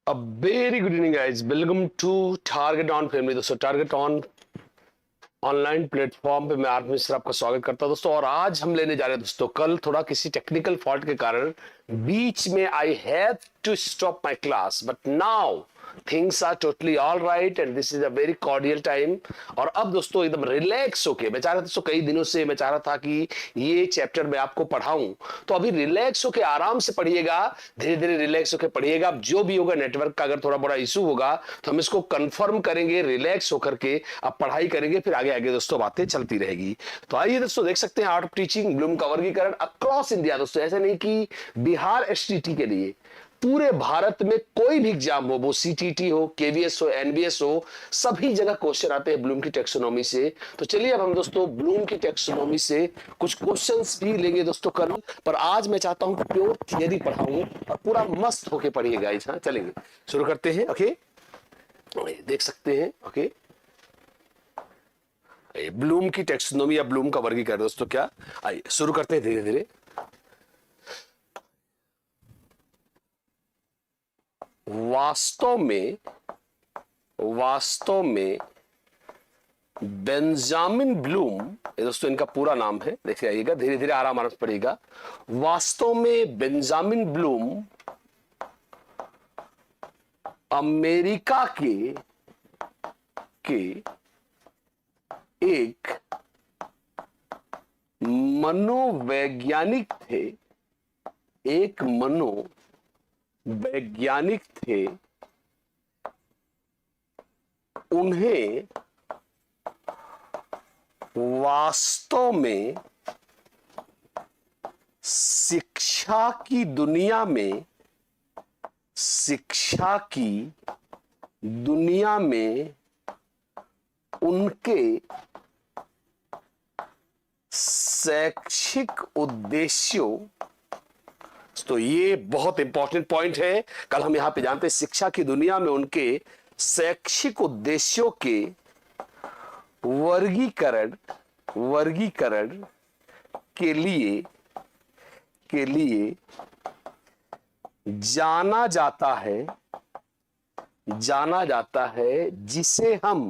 A very good evening, guys. Welcome to Target On Family. दोस्तों target on online platform पे मैं are मिश्र आपका स्वागत करता हूं दोस्तों। और आज हम लेने जा रहे हैं दोस्तों, कल थोड़ा किसी टेक्निकल फॉल्ट के कारण बीच में I have to stop my class, but now things are totally all right and this is a very cordial time. और अब दोस्तों एकदम रिलैक्स होके, मैं चाह रहा था दोस्तों, कई दिनों से मैं चाह रहा था कि ये चैप्टर मैं आपको पढ़ाऊं, तो अभी रिलैक्स होके आराम से पढ़िएगा, धीरे धीरे रिलैक्स होके पढ़िएगा। अब जो भी होगा, नेटवर्क का अगर थोड़ा बड़ा इशू होगा तो हम इसको कंफर्म करेंगे, रिलैक्स होकर के अब पढ़ाई करेंगे, फिर आगे आगे दोस्तों बातें चलती रहेगी। तो आइए दोस्तों, देख सकते हैं आर्ट ऑफ टीचिंग ब्लूम का वर्गीकरण अक्रॉस इंडिया। दोस्तों ऐसा नहीं कि बिहार एसटीटी के लिए, पूरे भारत में कोई भी एग्जाम हो, वो सीटीटी हो, केवीएस हो, एनबीएस हो, सभी जगह क्वेश्चन आते हैं ब्लूम की टेक्सोनॉमी से। तो चलिए अब हम दोस्तों ब्लूम की टेक्सोनॉमी से कुछ क्वेश्चंस भी लेंगे दोस्तों कल। पर आज मैं चाहता हूं कि प्योर थियरी पढ़ाऊं और पूरा मस्त होके पढ़िएगा। हाँ चलेंगे, शुरू करते हैं। ओके, देख सकते हैं। ओके, ब्लूम की टेक्सोनॉमी या ब्लूम का वर्गीकरण दोस्तों क्या, आइए शुरू करते हैं धीरे धीरे। वास्तव में बेंजामिन ब्लूम, ये दोस्तों इनका पूरा नाम है, देखिए आइएगा धीरे धीरे आराम आराम से पढ़िएगा। वास्तव में बेंजामिन ब्लूम अमेरिका के एक मनोवैज्ञानिक थे, एक मनोवैज्ञानिक थे। उन्हें वास्तव में शिक्षा की दुनिया में उनके शैक्षिक उद्देश्यों, तो ये बहुत इंपॉर्टेंट पॉइंट है। कल हम यहां पे जानते हैं शिक्षा की दुनिया में उनके शैक्षिक उद्देश्यों के वर्गीकरण के लिए जाना जाता है, जिसे हम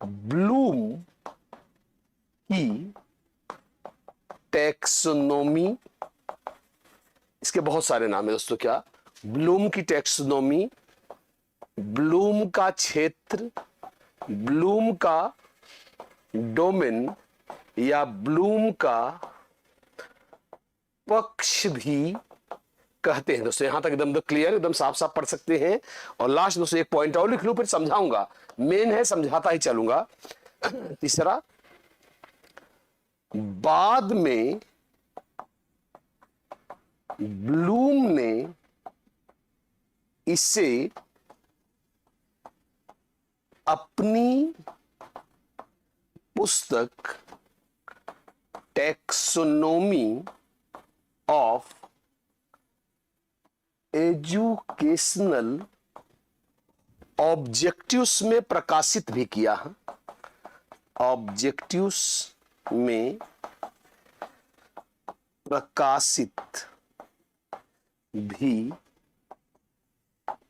ब्लूम की टैक्सोनॉमी, इसके बहुत सारे नाम है दोस्तों। क्या, ब्लूम की टैक्सोनॉमी, ब्लूम का क्षेत्र, ब्लूम का डोमेन या ब्लूम का पक्ष भी कहते हैं दोस्तों। यहां तक एकदम क्लियर, एकदम साफ साफ पढ़ सकते हैं। और लास्ट दोस्तों एक पॉइंट और लिख लूं, फिर समझाऊंगा, मेन है समझाता ही चलूंगा। तीसरा, बाद में ब्लूम ने इसे अपनी पुस्तक टैक्सोनॉमी ऑफ एजुकेशनल ऑब्जेक्टिव्स में प्रकाशित भी किया है। ऑब्जेक्टिव्स में प्रकाशित भी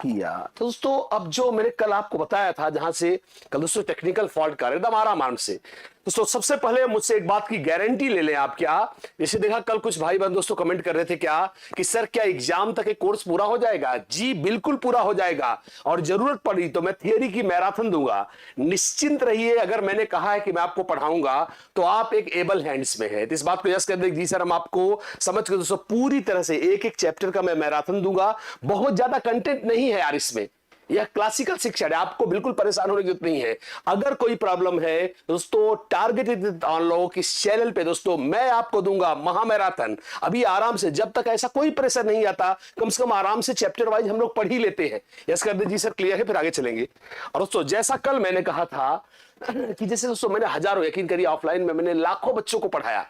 किया। तो दोस्तों अब जो मैंने कल आपको बताया था, जहां से कल दोस्तों टेक्निकल फॉल्ट कर एकदम आराम से दोस्तों, सबसे पहले मुझसे एक बात की गारंटी ले लें आप। क्या, जैसे देखा कल कुछ भाई बहन दोस्तों कमेंट कर रहे थे क्या कि सर क्या एग्जाम तक एक कोर्स पूरा हो जाएगा? जी बिल्कुल पूरा हो जाएगा, और जरूरत पड़ी तो मैं थियरी की मैराथन दूंगा। निश्चिंत रहिए, अगर मैंने कहा है कि मैं आपको पढ़ाऊंगा तो आप एक एबल हैंड्स में है। तो इस बात को यस कर दें, जी सर हम आपको समझ के दोस्तों पूरी तरह से एक एक चैप्टर का मैं मैराथन दूंगा। बहुत ज्यादा कंटेंट नहीं है यार इसमें, यह क्लासिकल शिक्षा है, आपको बिल्कुल परेशान होने की जरूरत नहीं है। अगर कोई प्रॉब्लम है दोस्तों, टारगेटेड ऑन लोग इस चैनल पे दोस्तों मैं आपको दूंगा महामैराथन। अभी आराम से, जब तक ऐसा कोई प्रेशर नहीं आता, कम से कम आराम से चैप्टर वाइज हम लोग पढ़ ही लेते हैं। यस कर दीजिए सर, क्लियर है, फिर आगे चलेंगे। और दोस्तों जैसा कल मैंने कहा था कि जैसे दोस्तों मैंने हजारों, यकीन करिए ऑफलाइन में मैंने लाखों बच्चों को पढ़ाया,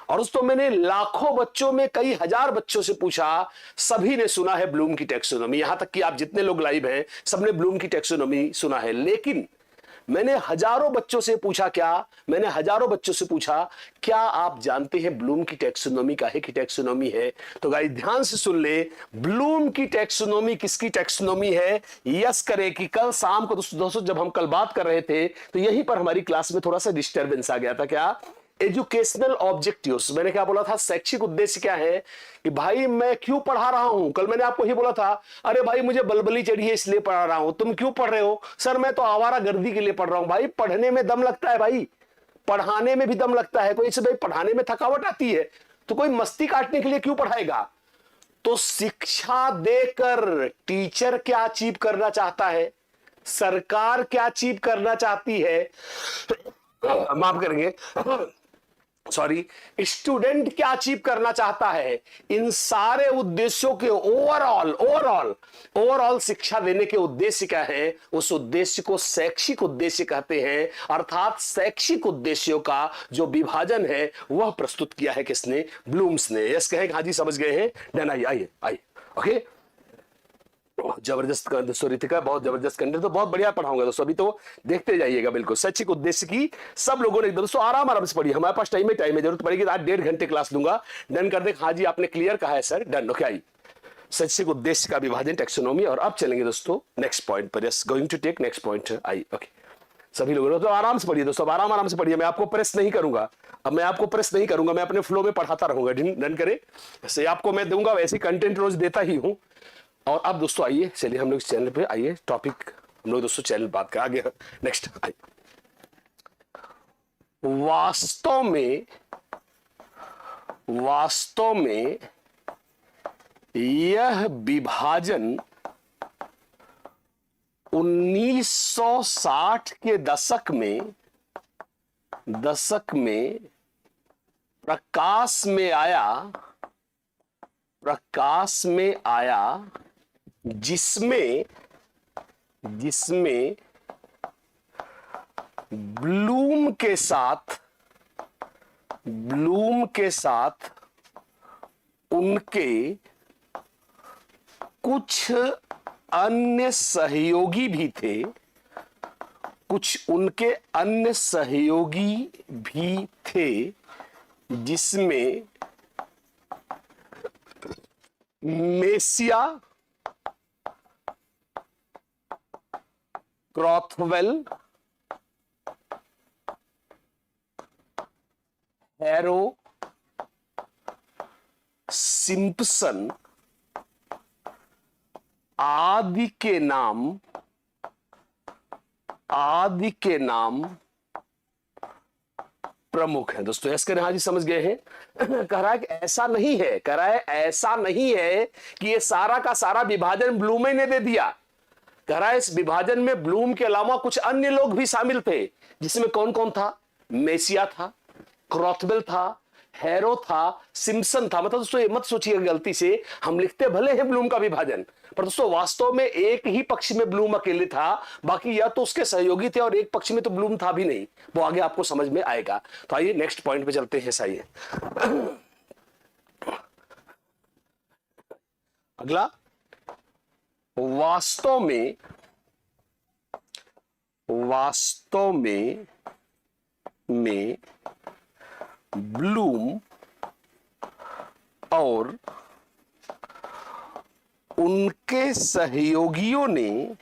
और दोस्तों मैंने लाखों बच्चों में कई हजार बच्चों से पूछा, सभी ने सुना है ब्लूम की टैक्सोनॉमी। यहां तक कि आप जितने लोग लाइव हैं सबने ब्लूम की टैक्सोनॉमी सुना है, लेकिन मैंने हजारों बच्चों से पूछा, क्या आप जानते हैं ब्लूम की टैक्सोनॉमी का है कि टैक्सोनॉमी है? तो गाइस ध्यान से सुन ले, ब्लूम की टैक्सोनॉमी किसकी टैक्सोनॉमी है? यस करें कि कल शाम को दोस्तों जब हम कल बात कर रहे थे तो यहीं पर हमारी क्लास में थोड़ा सा डिस्टर्बेंस आ गया था। क्या? Educational objectives. मैंने क्या बोला था? शैक्षिक उद्देश्य क्या है कि भाई मैं क्यों पढ़ा रहा हूं। कल मैंने आपको ही बोला था, अरे भाई मुझे बलबली चढ़ी है इसलिए पढ़ा रहा हूं। तुम क्यों पढ़ रहे हो? सर मैं तो आवारा गर्दी के लिए पढ़ रहा हूं। भाई पढ़ने में दम लगता है, भाई पढ़ाने में भी दम लगता है। कोई से भाई पढ़ाने में थकावट आती है तो कोई मस्ती काटने के लिए क्यों पढ़ाएगा? तो शिक्षा देकर टीचर क्या अचीव करना चाहता है, सरकार क्या अचीव करना चाहती है, माफ करेंगे सॉरी, स्टूडेंट क्या अचीव करना चाहता है, इन सारे उद्देश्यों के ओवरऑल शिक्षा देने के उद्देश्य क्या है? उस उद्देश्य को शैक्षिक उद्देश्य कहते हैं। अर्थात शैक्षिक उद्देश्यों का जो विभाजन है वह प्रस्तुत किया है किसने? ब्लूम्स ने। यस कहें? हाँ जी समझ गए हैं? डन। आइए ओके। जबरदस्त दोस्तों, रितिका बहुत जबरदस्त कंटेंट, तो बहुत बढ़िया पढ़ाऊंगा दोस्तों। अभी तो देखते जाइएगा। बिल्कुल शैक्षिक उद्देश्य की सब लोगों ने दोस्तों आराम से पढ़िए। हमारे पास टाइम है, जरूरत पड़ेगी तो आज 1.5 घंटे क्लास दूंगा। डन कर दे? हाँ जी आपने क्लियर कहा है सर। डन। ओके आई शैक्षिक उद्देश्य का विभाजन, टैक्सोनॉमी। और अब चलेंगे दोस्तों नेक्स्ट पॉइंट पर। Yes going to take next point. I okay सभी लोगों तो आराम से पढ़िए दोस्तों, आराम से पढ़िए। मैं आपको प्रेस नहीं करूंगा, मैं अपने फ्लो में पढ़ाता रहूंगा। डन करे? जैसे आपको मैं दूंगा वैसे कंटेंट रोज देता ही हूं। और अब दोस्तों आइए चलिए हम लोग इस चैनल पे आइए, टॉपिक हम लोग दोस्तों चैनल बात कर आगे नेक्स्ट आइए। वास्तव में यह विभाजन 1960 के दशक में प्रकाश में आया, जिसमें ब्लूम के साथ उनके कुछ अन्य सहयोगी भी थे, जिसमें मेसिया, क्रॉथवेल, हैरो, सिम्पसन आदि के नाम प्रमुख हैं दोस्तों। यस करें? हाँ जी समझ गए हैं? कह रहा है कि ऐसा नहीं है कि ये सारा का सारा विभाजन ब्लूम ने दे दिया। कह रहा है इस विभाजन में ब्लूम के अलावा कुछ अन्य लोग भी शामिल थे, जिसमें कौन कौन था? मेसिया था, क्रॉथवेल था, हैरो था, सिम्पसन था। मतलब दोस्तों ये मत सोचिए गलती से, हम लिखते भले हैं ब्लूम का विभाजन, पर दोस्तों वास्तव में एक ही पक्ष में ब्लूम अकेले था, बाकी या तो उसके सहयोगी थे और एक पक्ष में तो ब्लूम था भी नहीं। वो आगे आपको समझ में आएगा। तो आइए नेक्स्ट पॉइंट पे चलते हैं। सही है। अगला, वास्तव में ब्लूम और उनके सहयोगियों ने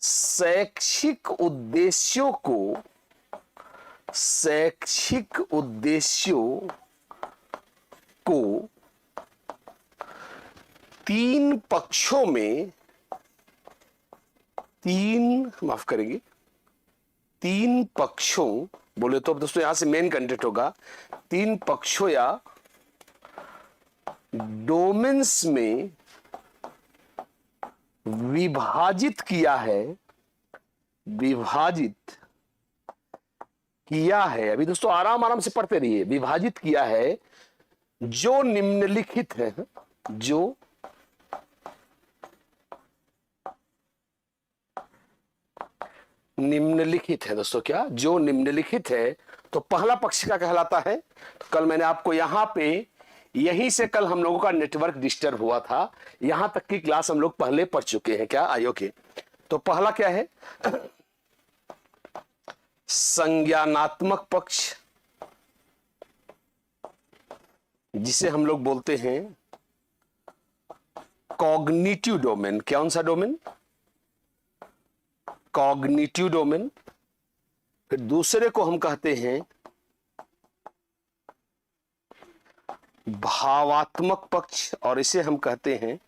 शैक्षिक उद्देश्यों को तीन पक्षों बोले तो दोस्तों यहां से मेन कंटेंट होगा, 3 पक्षों या डोमेन्स में विभाजित किया है। अभी दोस्तों आराम से पढ़ते रहिए। विभाजित किया है जो निम्नलिखित है, दोस्तों। क्या? जो निम्नलिखित है। तो पहला पक्ष का कहलाता है, तो कल मैंने आपको यहां पे यहीं से कल हम लोगों का नेटवर्क डिस्टर्ब हुआ था। यहां तक की क्लास हम लोग पहले पढ़ चुके हैं क्या आयो के। तो पहला क्या है, संज्ञानात्मक पक्ष, जिसे हम लोग बोलते हैं कॉग्निटिव डोमेन। कौन सा डोमेन? Cognitive domain. फिर दूसरे को हम कहते हैं भावात्मक पक्ष, और इसे हम कहते हैं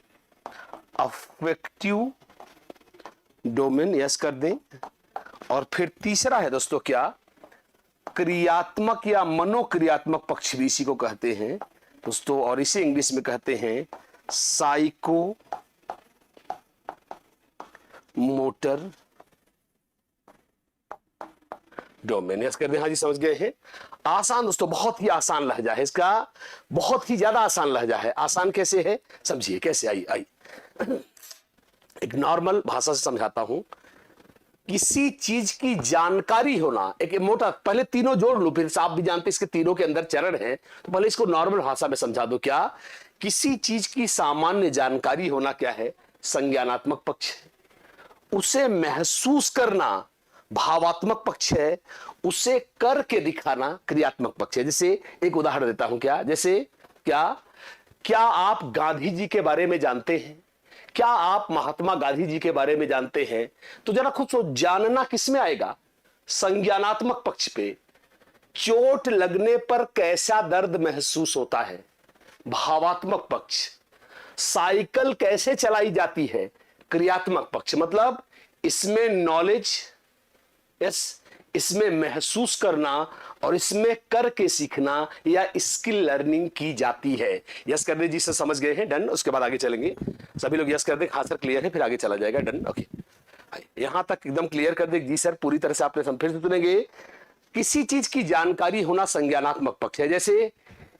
अफेक्टिव डोमेन। यस कर दें। और फिर तीसरा है दोस्तों क्या, क्रियात्मक या मनोक्रियात्मक पक्ष भी इसी को कहते हैं दोस्तों, और इसे इंग्लिश में कहते हैं साइको मोटर डोमेन। यस कर दें। हाँ जी, समझ गए हैं। आसान दोस्तों, बहुत ही आसान लहजा है इसका, बहुत ही ज्यादा आसान लहजा है। आसान कैसे है समझिए, कैसे आई एक नॉर्मल भाषा से समझाता हूं। किसी चीज की जानकारी होना, एक मोटा, पहले तीनों जोड़ लो, फिर आप भी जानते हैं इसके तीनों के अंदर चरण है, तो पहले इसको नॉर्मल भाषा में समझा दो। क्या किसी चीज की सामान्य जानकारी होना क्या है? संज्ञानात्मक पक्ष है। उसे महसूस करना भावात्मक पक्ष है। उसे करके दिखाना क्रियात्मक पक्ष है। जैसे एक उदाहरण देता हूं, क्या जैसे क्या आप गांधी जी के बारे में जानते हैं? क्या आप महात्मा गांधी जी के बारे में जानते हैं? तो जरा खुद सोच, जानना किस में आएगा? संज्ञानात्मक पक्ष पे। चोट लगने पर कैसा दर्द महसूस होता है? भावात्मक पक्ष। साइकिल कैसे चलाई जाती है? क्रियात्मक पक्ष। मतलब इसमें नॉलेज, यस, इसमें महसूस करना और इसमें करके सीखना या स्किल लर्निंग की जाती है। यस कर दे जी सर, समझ गए हैं, डन। उसके बाद आगे चलेंगे। सभी लोग यस कर दे, हाँ सर क्लियर है, फिर आगे चला जाएगा, डन, ओके। यहां तक एकदम क्लियर कर दे जी सर, पूरी तरह से आपने फिर से सुनेंगे। किसी चीज की जानकारी होना संज्ञानात्मक पक्ष है। जैसे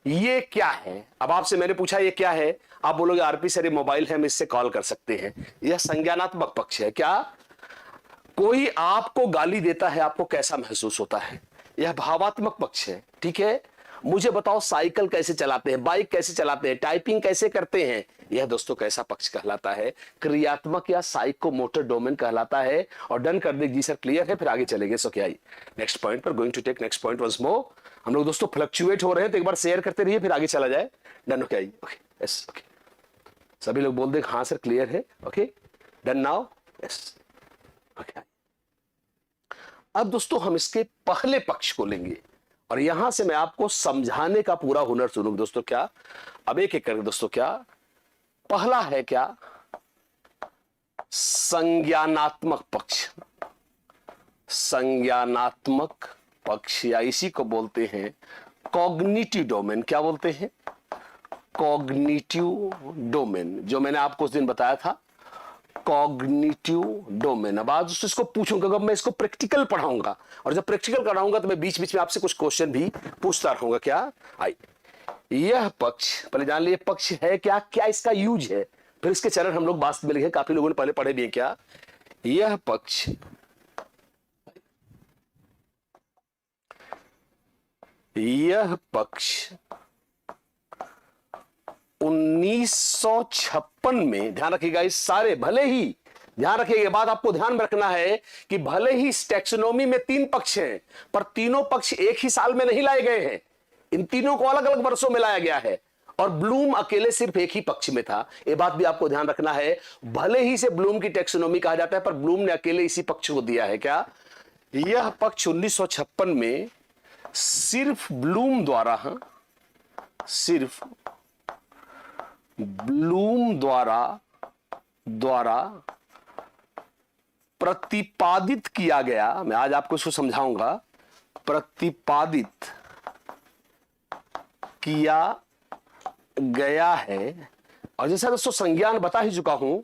ये क्या है, अब आपसे मैंने पूछा ये क्या है, आप बोलोगे आरपी सर ये मोबाइल है, हम इससे कॉल कर सकते हैं। यह संज्ञानात्मक पक्ष है। क्या कोई आपको गाली देता है, आपको कैसा महसूस होता है? यह भावात्मक पक्ष है। ठीक है, मुझे बताओ साइकिल कैसे चलाते हैं, बाइक कैसे चलाते हैं, टाइपिंग कैसे करते हैं? यह दोस्तों कैसा पक्ष कहलाता है? क्रियात्मक या साइकोमोटर डोमेन कहलाता है। और डन कर दे जी सर, क्लियर है, फिर आगे चलेंगे। सो क्या नेक्स्ट पॉइंट पर, going to take next point once more. हम लोग दोस्तों फ्लक्चुएट हो रहे हैं, तो एक बार शेयर करते रहिए, फिर आगे चला जाए। डन हो क्या? Okay, yes, okay. सभी लोग बोल दे हाँ सर क्लियर है, okay, done now, yes, okay. अब दोस्तों हम इसके पहले पक्ष को लेंगे और यहां से मैं आपको समझाने का पूरा हुनर सुनूंगा दोस्तों। क्या अब एक एक करके दोस्तों, क्या पहला है, क्या संज्ञानात्मक पक्ष। संज्ञानात्मक पक्ष या इसी को बोलते हैं कॉग्निटिव डोमेन। क्या बोलते हैं? कॉग्निटिव डोमेन, जो मैंने आपको उस दिन बताया था, कॉग्निटिव डोमेन। अब आज इसको पूछूंगा, मैं इसको प्रैक्टिकल पढ़ाऊंगा, और जब प्रैक्टिकल कराऊंगा तो मैं बीच बीच में आपसे कुछ क्वेश्चन भी पूछता रहूंगा। क्या यह पक्ष, पहले जान लिए पक्ष है क्या, क्या इसका यूज है, फिर इसके चरण हम लोग वास्तव में लिखे, काफी लोगों ने पहले पढ़े भी है। क्या यह पक्ष यह पक्ष 1956 में, ध्यान रखिएगा, इस सारे, भले ही ध्यान रखिएगा, बात आपको ध्यान में रखना है कि भले ही इस टैक्सोनॉमी में 3 पक्ष हैं, पर तीनों पक्ष एक ही साल में नहीं लाए गए हैं। इन तीनों को अलग अलग वर्षों में लाया गया है, और ब्लूम अकेले सिर्फ एक ही पक्ष में था। यह बात भी आपको ध्यान रखना है। भले ही इसे ब्लूम की टैक्सोनॉमी कहा जाता है, पर ब्लूम ने अकेले इसी पक्ष को दिया है। क्या यह पक्ष 1956 में सिर्फ ब्लूम द्वारा, सिर्फ ब्लूम द्वारा प्रतिपादित किया गया। मैं आज आपको इसको समझाऊंगा। प्रतिपादित किया गया है। और जैसा दोस्तों संज्ञान बता ही चुका हूं,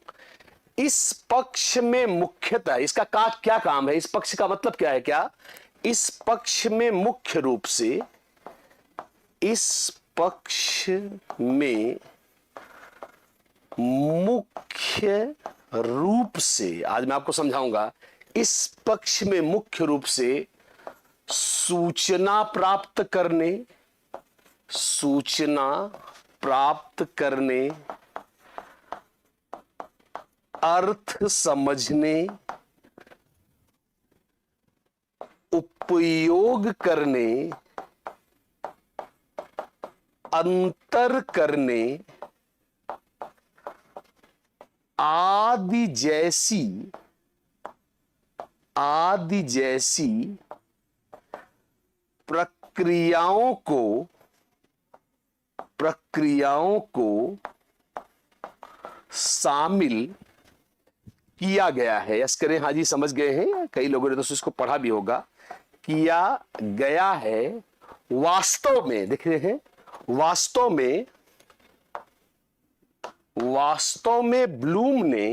इस पक्ष में मुख्यतः इसका क्या काम है, इस पक्ष का मतलब क्या है? क्या इस पक्ष में मुख्य रूप से, इस पक्ष में मुख्य रूप से, आज मैं आपको समझाऊंगा, इस पक्ष में मुख्य रूप से सूचना प्राप्त करने, सूचना प्राप्त करने, अर्थ समझने, उपयोग करने, अंतर करने आदि जैसी प्रक्रियाओं को शामिल किया गया है। यस करें, हाँ जी, समझ गए हैं। कई लोगों ने दोस्तों इसको पढ़ा भी होगा। किया गया है, वास्तव में, देख रहे हैं, वास्तव में ब्लूम ने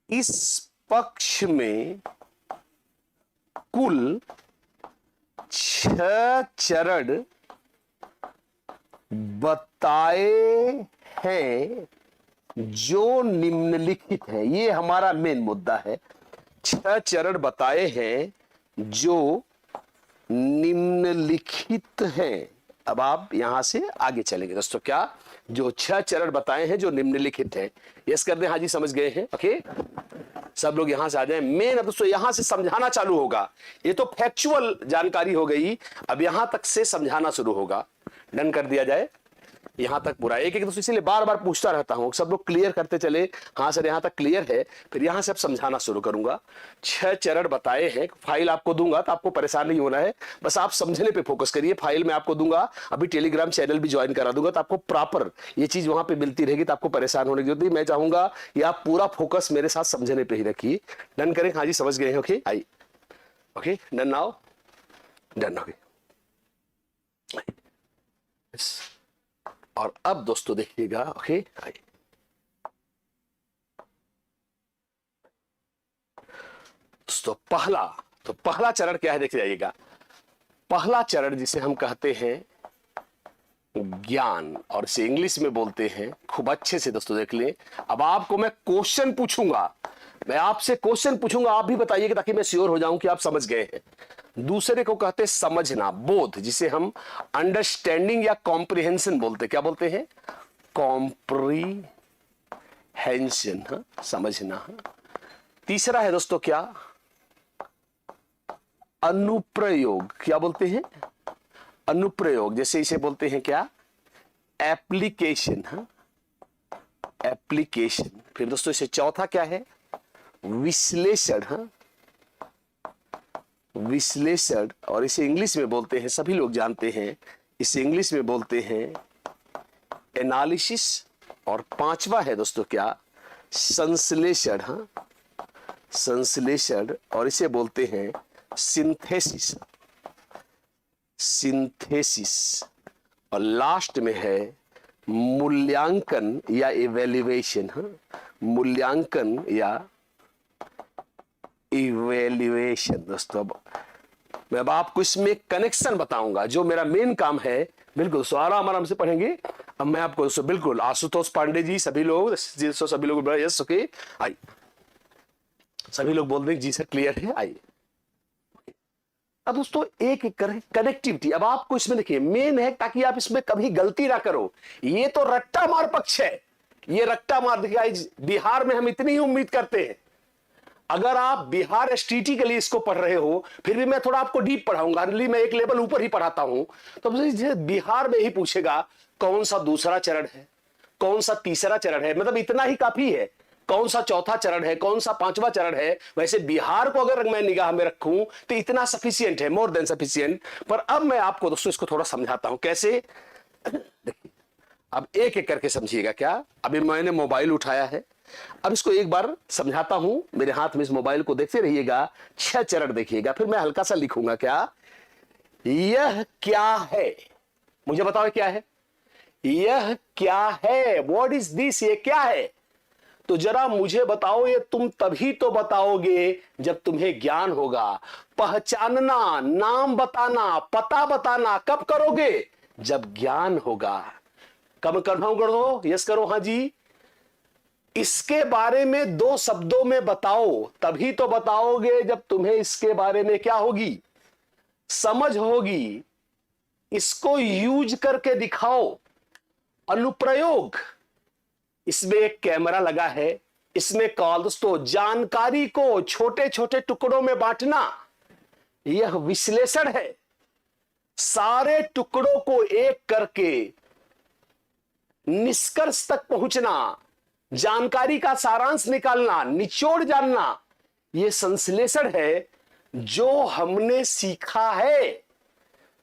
इस पक्ष में कुल 6 चरण बताए हैं जो निम्नलिखित है। ये हमारा मेन मुद्दा है। 6 चरण बताए हैं जो निम्नलिखित हैं। अब आप यहां से आगे चलेंगे दोस्तों। क्या? जो 6 चरण बताए हैं जो निम्नलिखित हैं। यस कर दें, हाँ जी, समझ गए हैं। ओके, सब लोग यहां से आ जाएं। मेन अब दोस्तों यहां से समझाना चालू होगा। ये तो फैक्चुअल जानकारी हो गई, अब यहां तक से समझाना शुरू होगा। डन कर दिया जाए यहां तक पूरा। एक दोस्तों इसीलिए बार बार पूछता रहता हूं, सब लोग क्लियर करते चले। हाँ सर, यहां तक क्लियर है, फिर यहां से अब समझाना शुरू करूंगा। 6 चरण बताए हैं। फाइल आपको दूंगा तो आपको परेशान नहीं होना है, बस आप समझने पे फोकस करिए। फाइल में आपको दूंगा, अभी टेलीग्राम चैनल भी ज्वाइन करा दूंगा, तो आपको प्रॉपर ये चीज वहां पे मिलती रहेगी, तो आपको परेशान होने की जरूरत नहीं। मैं चाहूंगा कि आप पूरा फोकस मेरे साथ समझने पे ही रखिए। डन करें, हाँ जी, समझ गए हैं। Okay, I okay, done now, done. Okay, और अब दोस्तों देखिएगा। ओके, दोस्तों पहला चरण क्या है, देख जाइएगा। पहला चरण जिसे हम कहते हैं ज्ञान, और इसे इंग्लिश में बोलते हैं, खूब अच्छे से दोस्तों देख लें। अब आपको मैं क्वेश्चन पूछूंगा, मैं आपसे क्वेश्चन पूछूंगा, आप भी बताइएगा ताकि मैं श्योर हो जाऊं कि आप समझ गए हैं। दूसरे को कहते हैं समझना, बोध, जिसे हम अंडरस्टैंडिंग या कॉम्प्रिहेंशन बोलते हैं। क्या बोलते हैं? कॉम्प्रिहेंशन, हाँ, समझना। हाँ। तीसरा है दोस्तों क्या? अनुप्रयोग। क्या बोलते हैं? अनुप्रयोग, जैसे इसे बोलते हैं क्या? एप्लीकेशन। हाँ, एप्लीकेशन। फिर दोस्तों इसे चौथा क्या है? विश्लेषण। हाँ, विश्लेषण, और इसे इंग्लिश में बोलते हैं, सभी लोग जानते हैं, इसे इंग्लिश में बोलते हैं एनालिसिस। और पांचवा है दोस्तों क्या? संश्लेषण। हाँ, संश्लेषण, और इसे बोलते हैं सिंथेसिस। सिंथेसिस, और लास्ट में है मूल्यांकन या इवैल्यूएशन। हाँ, मूल्यांकन या इवैल्यूएशन। दोस्तों मैं अब आपको इसमें कनेक्शन बताऊंगा, जो मेरा मेन काम है। बिल्कुल आराम से पढ़ेंगे। अब मैं आपको दोस्तों बिल्कुल, आशुतोष पांडे जी, सभी लोग, सभी लोग, यस, ओके, आइए, सभी लोग बोल दें जी सर क्लियर है, आइए। अब दोस्तों एक एक कर कनेक्टिविटी। अब आपको इसमें देखिए मेन है, ताकि आप इसमें कभी गलती ना करो। ये तो रट्टा मार पक्ष है, ये रट्टा मार। देखिए बिहार में हम इतनी ही उम्मीद करते हैं। अगर आप बिहार एसटीटी के लिए इसको पढ़ रहे हो, फिर भी मैं थोड़ा आपको डीप पढ़ाऊंगा, मैं एक लेवल ऊपर ही पढ़ाता हूं। तो बिहार में ही पूछेगा कौन सा दूसरा चरण है, कौन सा तीसरा चरण है, मतलब इतना ही काफी है। कौन सा चौथा चरण है, कौन सा पांचवा चरण है। वैसे बिहार को अगर मैं निगाह में रखूं तो इतना सफिशियंट है, मोर देन सफिशियंट। पर अब मैं आपको दोस्तों इसको थोड़ा समझाता हूं कैसे। देखिए अब एक एक करके समझिएगा। क्या? अभी मैंने मोबाइल उठाया है, अब इसको एक बार समझाता हूं। मेरे हाथ में इस मोबाइल को देखते रहिएगा, 6 चरण देखिएगा, फिर मैं हल्का सा लिखूंगा। क्या? यह क्या है, मुझे बताओ क्या है। यह क्या है, व्हाट इज दिस, ये क्या है। तो जरा मुझे बताओ, ये तुम तभी तो बताओगे जब तुम्हें ज्ञान होगा। पहचानना, नाम बताना, पता बताना कब करोगे? जब ज्ञान होगा। कब कंफर्म कर दो, यस करो, हाँ जी। इसके बारे में दो शब्दों में बताओ, तभी तो बताओगे जब तुम्हें इसके बारे में क्या होगी, समझ होगी। इसको यूज करके दिखाओ। अनुप्रयोग, इसमें एक कैमरा लगा है, इसमें कॉल। दोस्तों, जानकारी को छोटे छोटे टुकड़ों में बांटना यह विश्लेषण है। सारे टुकड़ों को एक करके निष्कर्ष तक पहुंचना, जानकारी का सारांश निकालना, निचोड़ जानना, यह संश्लेषण है। जो हमने सीखा है,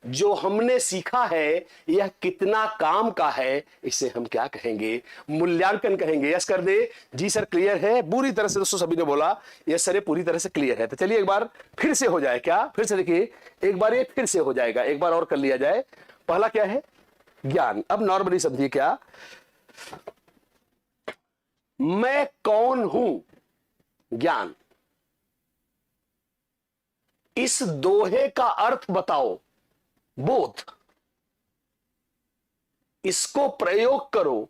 जो हमने सीखा है, यह कितना काम का है, इसे हम क्या कहेंगे, मूल्यांकन कहेंगे। यस कर दे, जी सर क्लियर है पूरी तरह से। दोस्तों सभी ने बोला यस सर ये पूरी तरह से क्लियर है। तो चलिए एक बार फिर से हो जाए, क्या फिर से देखिए, एक बार ये फिर से हो जाएगा, एक बार और कर लिया जाए। पहला क्या है, ज्ञान। अब नॉर्मली समझिए, क्या मैं कौन हूं, ज्ञान। इस दोहे का अर्थ बताओ, बोध। इसको प्रयोग करो,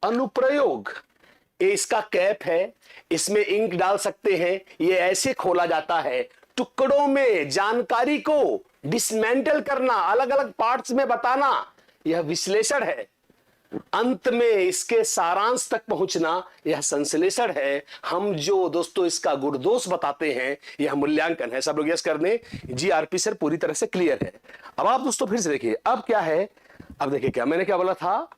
अनुप्रयोग। ये इसका कैप है, इसमें इंक डाल सकते हैं, ये ऐसे खोला जाता है। टुकड़ों में जानकारी को डिसमेंटल करना, अलग अलग पार्ट्स में बताना, यह विश्लेषण है। अंत में इसके सारांश तक पहुंचना, यह संश्लेषण है। हम जो दोस्तों इसका गुण दोष बताते हैं, यह मूल्यांकन है। सब लोग यस कर दें, जी आरपी सर पूरी तरह से क्लियर है। अब आप दोस्तों फिर से देखिए, अब क्या है, अब देखिए क्या मैंने क्या बोला था,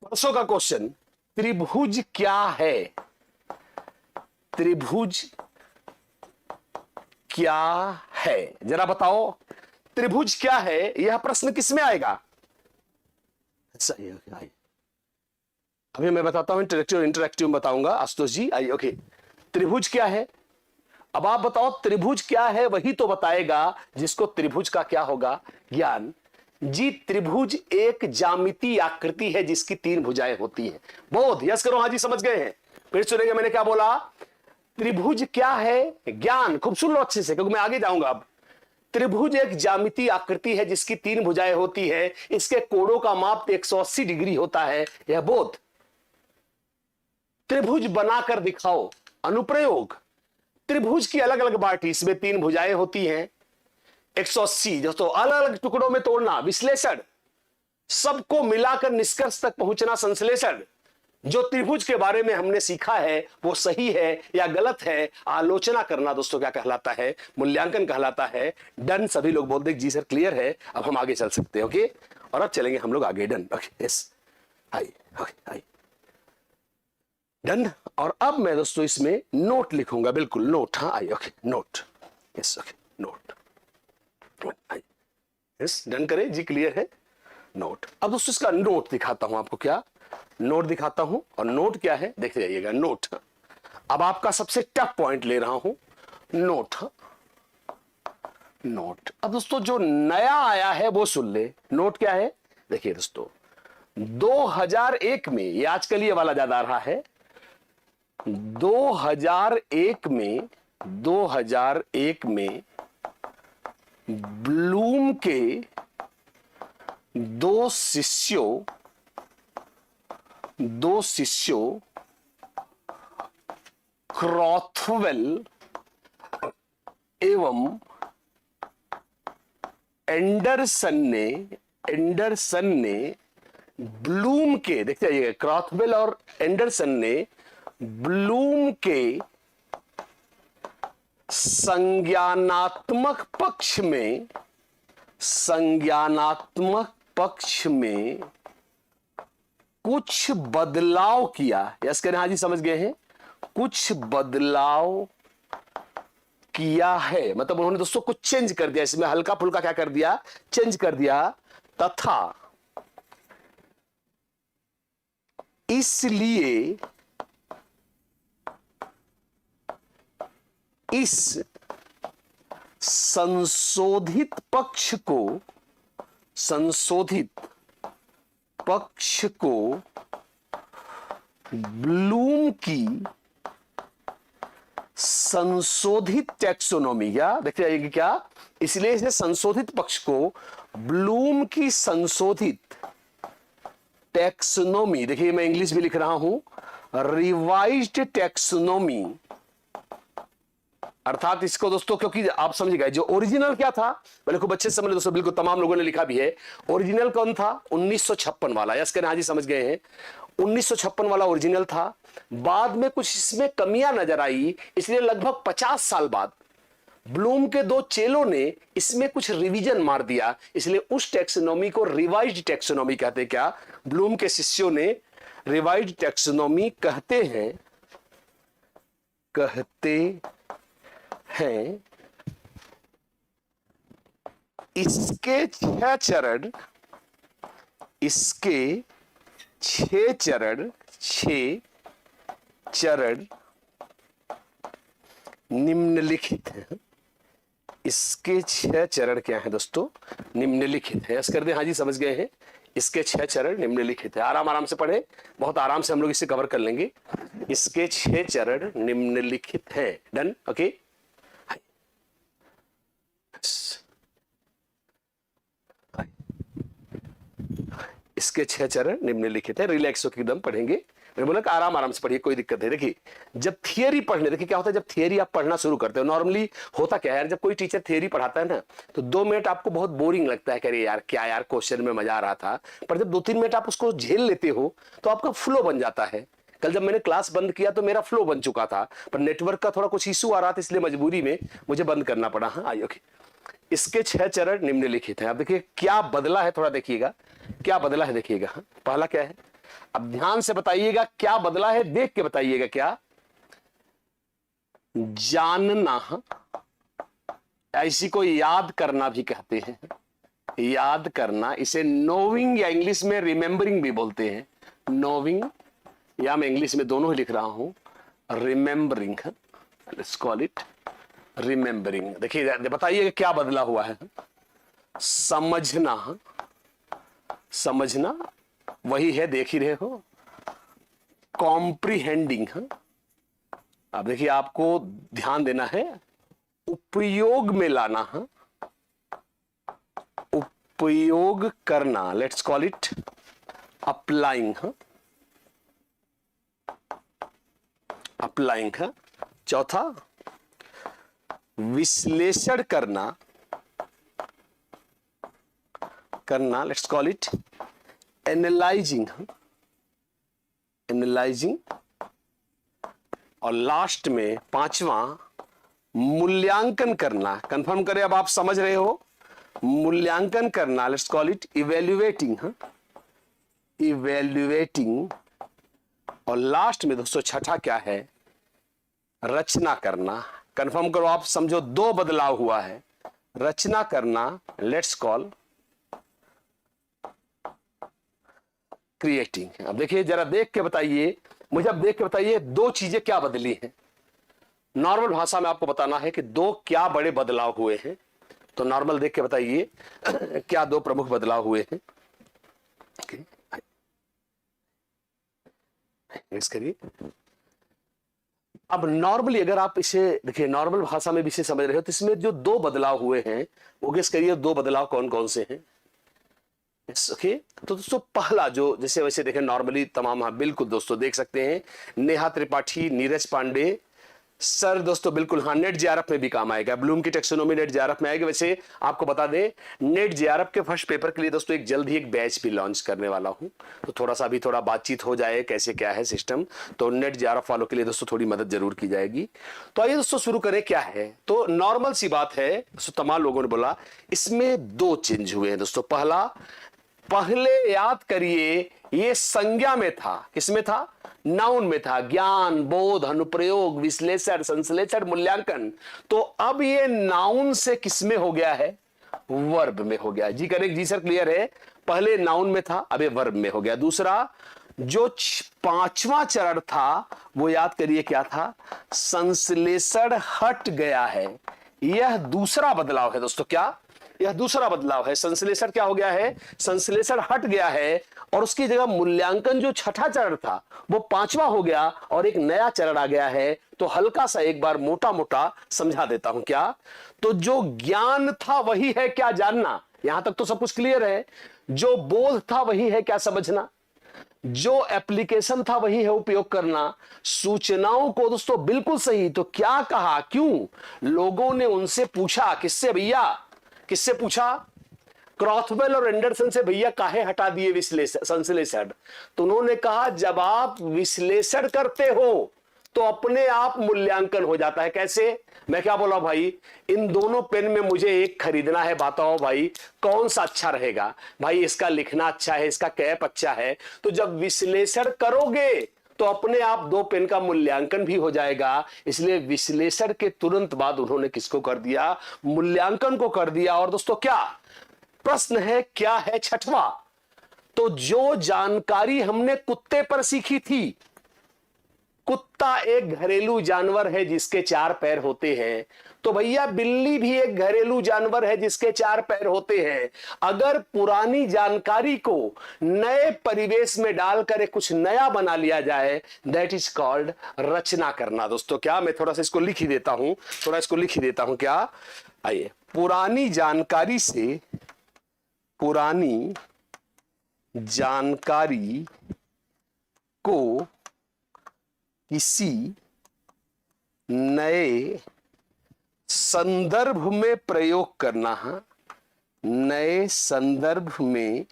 परसों का क्वेश्चन, त्रिभुज क्या है, त्रिभुज क्या है, जरा बताओ त्रिभुज क्या है। यह प्रश्न किसमें आएगा, सही है। अभी मैं बताता हूं, इंटरेक्टिव बताऊंगा आशुतोष जी, आइए। ओके, त्रिभुज क्या है, अब आप बताओ त्रिभुज क्या है, वही तो बताएगा जिसको त्रिभुज का क्या होगा, ज्ञान। जी त्रिभुज एक ज्यामितीय आकृति है जिसकी तीन भुजाएं होती हैं। बोध, यस करो, हाँ जी समझ गए हैं। फिर सुनेंगे मैंने क्या बोला, त्रिभुज क्या है, ज्ञान। खूब सुन लो अच्छे से, क्योंकि मैं आगे जाऊंगा। अब त्रिभुज एक ज्यामितीय आकृति है जिसकी तीन भुजाएं होती है, इसके कोणों का माप 180 डिग्री होता है, यह बोध। त्रिभुज बनाकर दिखाओ, अनुप्रयोग। त्रिभुज की अलग अलग बाटी, इसमें तीन भुजाएं होती हैं, 180, दोस्तों अलग अलग टुकड़ों में तोड़ना, विश्लेषण। सबको मिलाकर निष्कर्ष तक पहुंचना, संश्लेषण। जो त्रिभुज के बारे में हमने सीखा है वो सही है या गलत है, आलोचना करना दोस्तों क्या कहलाता है, मूल्यांकन कहलाता है। डन, सभी लोग बोल दे जी सर क्लियर है, अब हम आगे चल सकते हैं। ओके, और अब चलेंगे हम लोग आगे। Done, okay, yes, high, okay, high, done. और अब मैं दोस्तों इसमें नोट लिखूंगा, बिल्कुल नोट, हाँ I, okay, note, yes, okay, note, yes, done करें, जी क्लियर है, नोट। अब दोस्तों इसका नोट दिखाता हूं आपको, क्या नोट दिखाता हूं, और नोट क्या है देखते जाइएगा, नोट। अब आपका सबसे टफ पॉइंट ले रहा हूं, नोट, नोट। अब दोस्तों जो नया आया है वो सुन ले, नोट क्या है, देखिए दोस्तों 2001 में, ये आजकल ये वाला ज्यादा आ रहा है, 2001 में ब्लूम के दो शिष्यों क्रॉथवेल एवं एंडरसन ने ब्लूम के, देखते जाइएगा, क्रॉथवेल और एंडरसन ने ब्लूम के संज्ञानात्मक पक्ष में कुछ बदलाव किया। यस करें, हाँ जी समझ गए हैं, कुछ बदलाव किया है, मतलब उन्होंने दोस्तों कुछ चेंज कर दिया, इसमें हल्का फुल्का क्या कर दिया, चेंज कर दिया। तथा इसलिए इस संशोधित पक्ष को ब्लूम की संशोधित टैक्सोनॉमी, क्या देखते जाइए क्या, इसलिए इसे संशोधित पक्ष को ब्लूम की संशोधित टैक्सोनॉमी, देखिए मैं इंग्लिश भी लिख रहा हूं, रिवाइज्ड टैक्सोनॉमी, अर्थात इसको दोस्तों, क्योंकि आप समझ गए जो ओरिजिनल क्या था, बिल्कुल बच्चे समझ दोस्तों, बिल्कुल तमाम लोगों ने लिखा भी है। ओरिजिनल कौन था? 1956 वाला। यस करें, हाँ जी समझ गए हैं, 1956 वाला ओरिजिनल था। बाद में कुछ इसमें कमियां नजर आई, इसलिए लगभग 50 साल बाद ब्लूम के दो चेलों ने इसमें कुछ रिवीजन मार दिया, इसलिए उस टैक्सोनॉमी को रिवाइज्ड टैक्सोनॉमी कहते हैं। क्या ब्लूम के शिष्यों ने रिवाइज्ड टैक्सोनॉमी कहते हैं, इसके 6 चरण, इसके 6 चरण निम्नलिखित हैं। इसके 6 चरण क्या है दोस्तों? निम्नलिखित है। ऐसा कर दे, हाँ जी समझ गए हैं। इसके 6 चरण निम्नलिखित है। आराम आराम से पढ़े, बहुत आराम से हम लोग इसे कवर कर लेंगे। इसके 6 चरण निम्नलिखित हैं। Done, okay. इसके 6 चरण निम्नलिखित है। रिलैक्स होकर एकदम पढ़ेंगे। मैंने बोला कि आराम आराम से पढ़िए, कोई दिक्कत नहीं। देखिए जब थियरी पढ़ने, देखिए क्या होता है जब थियरी आप पढ़ना शुरू करते हो, नॉर्मली होता क्या है यार, जब कोई टीचर थियरी पढ़ाता है ना तो 2 मिनट आपको बहुत बोरिंग लगता है, कह यार क्या यार क्वेश्चन में मजा आ रहा था। पर जब 2-3 मिनट आप उसको झेल लेते हो तो आपका फ्लो बन जाता है। कल जब मैंने क्लास बंद किया तो मेरा फ्लो बन चुका था, पर नेटवर्क का थोड़ा कुछ इशू आ रहा था, इसलिए मजबूरी में मुझे बंद करना पड़ा। हाँ आइए, ओके। इसके 6 चरण निम्नलिखित हैं। अब देखिए क्या बदला है, थोड़ा देखिएगा क्या बदला है, देखिएगा। पहला क्या है, अब ध्यान से बताइएगा क्या बदला है, देख के बताइएगा। क्या? जानना, ऐसी को याद करना भी कहते हैं। याद करना, इसे नोविंग या इंग्लिश में रिमेंबरिंग भी बोलते हैं। नोविंग, या मैं इंग्लिश में दोनों ही लिख रहा हूं, remembering. Let's call it remembering. देखिए बताइएगा क्या बदला हुआ है। समझना, समझना वही है, देख ही रहे हो। कॉम्प्रिहेंडिंग, अब देखिए आपको ध्यान देना है, उपयोग में लाना, उपयोग करना। Let's call it applying, applying. चौथा विश्लेषण करना, करना। Let's call it analysing, analysing. और लास्ट में 5वां मूल्यांकन करना। कंफर्म करें, अब आप समझ रहे हो, मूल्यांकन करना। Let's call it evaluating, evaluating. और लास्ट में दोस्तों 6ठा क्या है, रचना करना। कंफर्म करो, आप समझो 2 बदलाव हुआ है, रचना करना, लेट्स कॉल क्रिएटिंग। अब देखिए जरा देख के बताइए मुझे, अब देख के बताइए 2 चीजें क्या बदली हैं। नॉर्मल भाषा में आपको बताना है कि 2 क्या बड़े बदलाव हुए हैं, तो नॉर्मल देख के बताइए क्या 2 प्रमुख बदलाव हुए हैं। नेक्स्ट करिए। अब नॉर्मली अगर आप इसे देखिए, नॉर्मल भाषा में भी इसे समझ रहे हो, तो इसमें जो 2 बदलाव हुए हैं वो गेस करिए 2 बदलाव कौन कौन से हैं। ओके, तो दोस्तों पहला जो जैसे वैसे देखें नॉर्मली तमाम, हाँ बिल्कुल दोस्तों देख सकते हैं, नेहा त्रिपाठी, नीरज पांडे सर, दोस्तों बिल्कुल हाँ, नेट जेआरएफ में भी काम आएगा। ब्लूम की टेक्सोनोमी नेट जेआरएफ में आएगा। वैसे आपको बता दें, नेट जेआरएफ के फर्स्ट पेपर के लिए दोस्तों एक जल्द ही एक बैच भी लॉन्च करने वाला हूं, तो थोड़ा सा अभी थोड़ा बातचीत हो जाए कैसे क्या है सिस्टम, तो नेट जेआरएफ वालों के लिए दोस्तों थोड़ी मदद जरूर की जाएगी। तो आइए दोस्तों शुरू करें। क्या है, तो नॉर्मल सी बात है दोस्तों, तमाम लोगों ने बोला इसमें 2 चेंज हुए हैं दोस्तों। पहला, पहले याद करिए ये संज्ञा में था, किसमें था, नाउन में था, ज्ञान, बोध, अनुप्रयोग, विश्लेषण, संश्लेषण, मूल्यांकन। तो अब ये नाउन से किसमें हो गया है, वर्ब में हो गया। जी करेक्ट, जी सर क्लियर है। पहले नाउन में था, अब ये वर्ब में हो गया। दूसरा, जो 5वां चरण था वो याद करिए क्या था, संश्लेषण हट गया है। यह दूसरा बदलाव है दोस्तों। क्या, यह दूसरा बदलाव है। संश्लेषण क्या हो गया है, संश्लेषण हट गया है, और उसकी जगह मूल्यांकन जो 6ठा चरण था वो 5वां हो गया और एक नया चरण आ गया है। तो हल्का सा एक बार मोटा मोटा समझा देता हूं। क्या, तो जो ज्ञान था वही है क्या जानना, यहां तक तो सब कुछ क्लियर है। जो बोध था वही है क्या समझना। जो एप्लीकेशन था वही है उपयोग करना। सूचनाओं को दोस्तों बिल्कुल सही। तो क्या कहा, क्यों? लोगों ने उनसे पूछा, किससे भैया, किससे पूछा? क्रॉथवेल और एंडरसन से, भैया काहे हटा दिए विश्लेषण, संश्लेषण? तो उन्होंने कहा जब आप विश्लेषण करते हो तो अपने आप मूल्यांकन हो जाता है। कैसे? मैं क्या बोला भाई, इन दोनों पेन में मुझे एक खरीदना है, बताओ भाई कौन सा अच्छा रहेगा? भाई इसका लिखना अच्छा है, इसका कैप अच्छा है। तो जब विश्लेषण करोगे तो अपने आप दो पेन का मूल्यांकन भी हो जाएगा। इसलिए विश्लेषण के तुरंत बाद उन्होंने किसको कर दिया? मूल्यांकन को कर दिया। और दोस्तों क्या प्रश्न है, क्या है छठवां? तो जो जानकारी हमने कुत्ते पर सीखी थी, कुत्ता एक घरेलू जानवर है जिसके 4 पैर होते हैं, तो भैया बिल्ली भी एक घरेलू जानवर है जिसके 4 पैर होते हैं। अगर पुरानी जानकारी को नए परिवेश में डालकर कुछ नया बना लिया जाए, दैट इज कॉल्ड रचना करना। दोस्तों क्या, मैं थोड़ा सा इसको लिख ही देता हूं, थोड़ा इसको लिख ही देता हूं। क्या, आइए, पुरानी जानकारी से, पुरानी जानकारी को किसी नए संदर्भ में प्रयोग करना है, नए संदर्भ में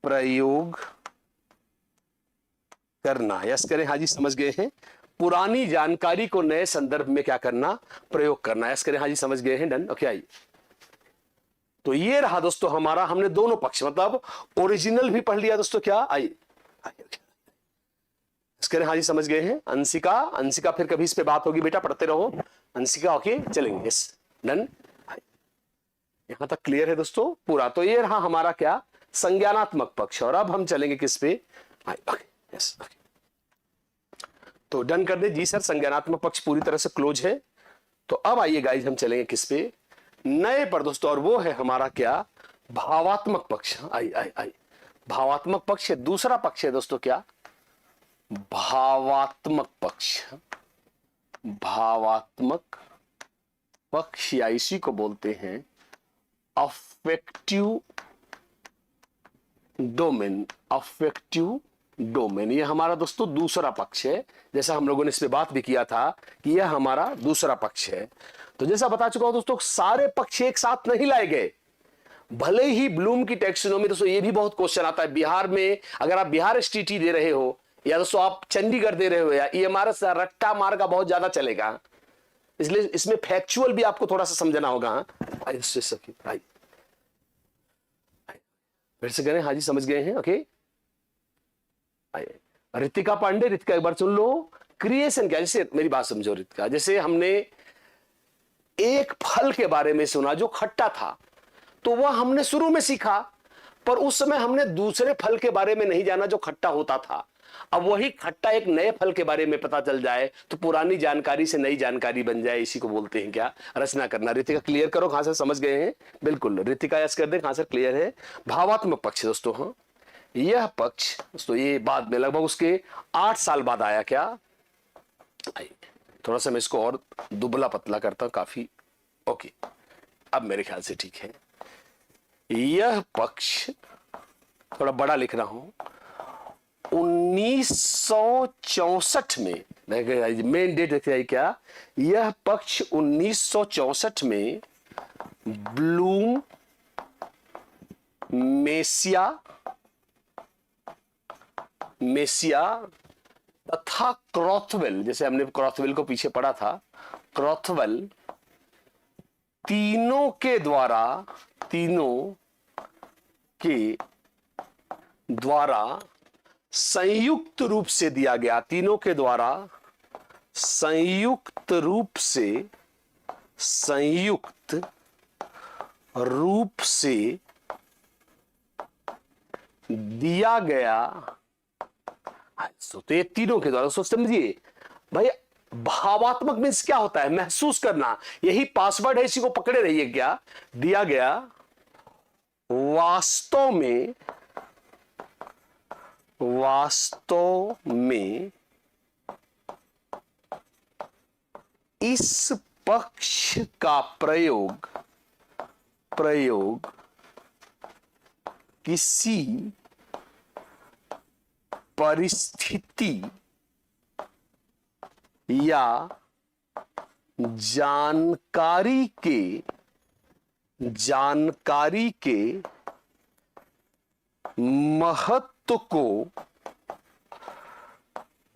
प्रयोग करना। यस करें, हाँ जी समझ गए हैं। पुरानी जानकारी को नए संदर्भ में क्या करना? प्रयोग करना। यस करें, हाँ जी समझ गए हैं। Done, okay. आइए, तो ये रहा दोस्तों हमारा, हमने दोनों पक्ष मतलब ओरिजिनल भी पढ़ लिया दोस्तों। क्या, आइए, हाँ जी समझ गए हैं। अंशिका, अंशिका फिर कभी इस पे बात होगी बेटा, पढ़ते रहो। अंशिका, ओके चलेंगे। यस, डन, यहां तक क्लियर है दोस्तों पूरा। तो ये रहा हमारा क्या, संज्ञानात्मक पक्ष। और अब हम चलेंगे किस पे? यस, तो डन कर दे जी सर, संज्ञानात्मक पक्ष पूरी तरह से क्लोज है। तो अब आइए गाइज, हम चलेंगे किस पे? नए पर दोस्तों, और वो है हमारा क्या, भावात्मक पक्ष। आई आई आई, भावात्मक पक्ष है, दूसरा पक्ष है दोस्तों क्या, भावात्मक पक्ष। भावात्मक पक्ष या इसी को बोलते हैं अफेक्टिव डोमेन। अफेक्टिव डोमेन ये हमारा दोस्तों दूसरा पक्ष है। जैसा हम लोगों ने इस पे बात भी किया था कि यह हमारा दूसरा पक्ष है। तो जैसा बता चुका हूं दोस्तों, सारे पक्ष एक साथ नहीं लाए गए। भले ही ब्लूम की टैक्सोनॉमी, दोस्तों ये भी बहुत क्वेश्चन आता है बिहार में। अगर आप बिहार एसटीटी दे रहे हो या दोस्तों आप चंडीगढ़ दे रहे हो, या ईएमआरएस रट्टा मार का बहुत ज्यादा चलेगा, इसलिए इसमें फैक्चुअल भी आपको थोड़ा सा समझना होगा। फिर से करें, हाँ जी समझ गए हैं, ओके। रितिका पांडे, रितिका एक बार सुन लो, क्रिएशन क्या, जैसे मेरी बात समझो रितिका, जैसे हमने एक फल के बारे में सुना जो खट्टा था, तो वह हमने शुरू में सीखा, पर उस समय हमने दूसरे फल के बारे में नहीं जाना जो खट्टा होता था। अब वही खट्टा एक नए फल के बारे में पता चल जाए तो पुरानी जानकारी से नई जानकारी बन जाए, इसी को बोलते हैं क्या, रचना करना। रितिका क्लियर करो, कहां से समझ गए हैं? बिल्कुल, रितिका यस कर दे, कहां से क्लियर है? भावात्मक पक्ष दोस्तों। हाँ, यह पक्ष दोस्तों ये बाद में लगभग उसके 8 साल बाद आया। क्या, थोड़ा सा मैं इसको और दुबला पतला करता हूं काफी, ओके, अब मेरे ख्याल से ठीक है। यह पक्ष थोड़ा बड़ा लिख रहा हूं, 1964 में, मेन डेट देखिए क्या, यह पक्ष 1964 में ब्लूम, मेसिया तथा क्रॉथवेल, जैसे हमने क्रॉथवेल को पीछे पढ़ा था, क्रॉथवेल तीनों के द्वारा संयुक्त रूप से दिया गया, तीनों के द्वारा संयुक्त रूप से दिया गया। तो ये तीनों के द्वारा, सोच समझिए भाई, भावात्मक मीन्स क्या होता है? महसूस करना, यही पासवर्ड है, इसी को पकड़े रहिए। क्या दिया गया? वास्तव में इस पक्ष का प्रयोग किसी परिस्थिति या जानकारी के महत्व को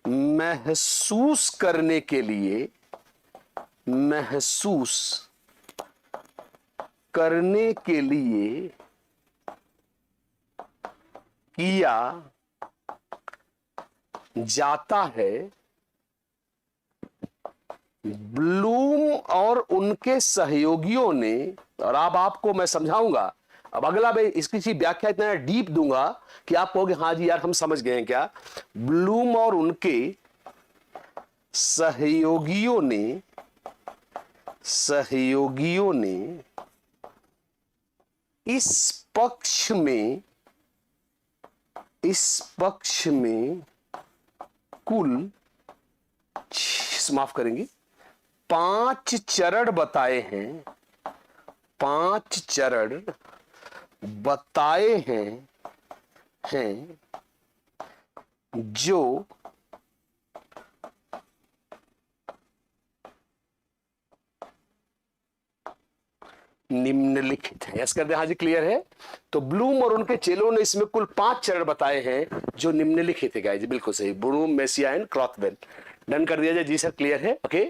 महसूस करने के लिए किया जाता है। ब्लूम और उनके सहयोगियों ने, और अब आपको मैं समझाऊंगा, अब अगला मैं इसकी व्याख्या इतना डीप दूंगा कि आप कहोगे हाँ जी यार हम समझ गए हैं क्या। ब्लूम और उनके सहयोगियों ने इस पक्ष में कुल, माफ करेंगे, 5 चरण बताए हैं। 5 चरण बताए हैं जो निम्नलिखित है। यस कर दे, हाँ जी क्लियर है। तो ब्लूम और उनके चेलों ने इसमें कुल 5 चरण बताए हैं जो निम्नलिखित है। गाइस बिल्कुल सही, ब्लूम, मेसिया एंड क्रॉथवेल। डन कर दिया जाए जी सर, क्लियर है, ओके।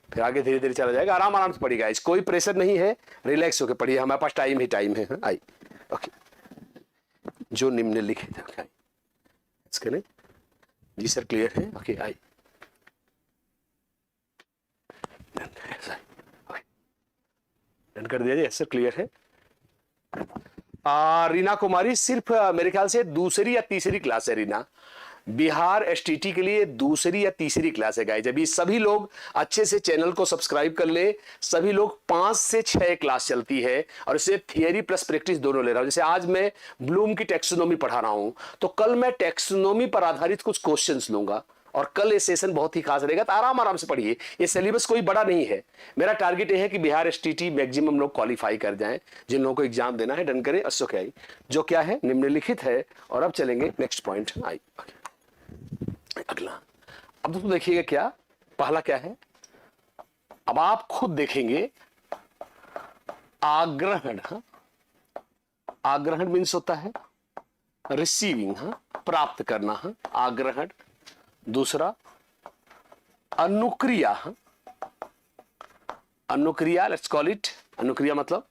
फिर आगे धीरे धीरे चला जाएगा, आराम आराम से पढ़िए गाइस, कोई प्रेशर नहीं है, रिलैक्स होकर पढ़िए, हमारे पास टाइम है। आई ओके, जो निम्नलिखित है इसके नहीं जी सर, क्लियर है, ओके। आई डन कर दिया जाए, सर क्लियर है। रीना कुमारी, सिर्फ मेरे ख्याल से दूसरी या तीसरी क्लास है रीना, बिहार एसटीटी के लिए दूसरी या तीसरी क्लास है गाइस। अभी सभी लोग अच्छे से चैनल को सब्सक्राइब कर ले। सभी लोग 5 से 6 क्लास चलती है और इसे थियरी प्लस प्रैक्टिस दोनों ले रहा हूं। जैसे आज मैं ब्लूम की टैक्सोनॉमी पढ़ा रहा हूं, तो कल मैं टैक्सोनॉमी पर आधारित कुछ क्वेश्चंस लूंगा और कल ये सेशन बहुत ही खास रहेगा। तो आराम आराम से पढ़िए, ये सिलेबस कोई बड़ा नहीं है। मेरा टारगेट ये है कि बिहार एसटीटी मैक्सिमम लोग क्वालिफाई कर जाएं, जिन लोगों को एग्जाम देना है। डन करें, अशोक आई जो क्या है निम्नलिखित है। और अब चलेंगे नेक्स्ट पॉइंट। आई अगला, अब दोस्तों देखिएगा क्या पहला क्या है, अब आप खुद देखेंगे। आग्रहण, आग्रहण मीन्स होता है रिसीविंग, प्राप्त करना, आग्रहण। दूसरा अनुक्रिया, अनुक्रिया, लेट्स कॉल इट अनुक्रिया मतलब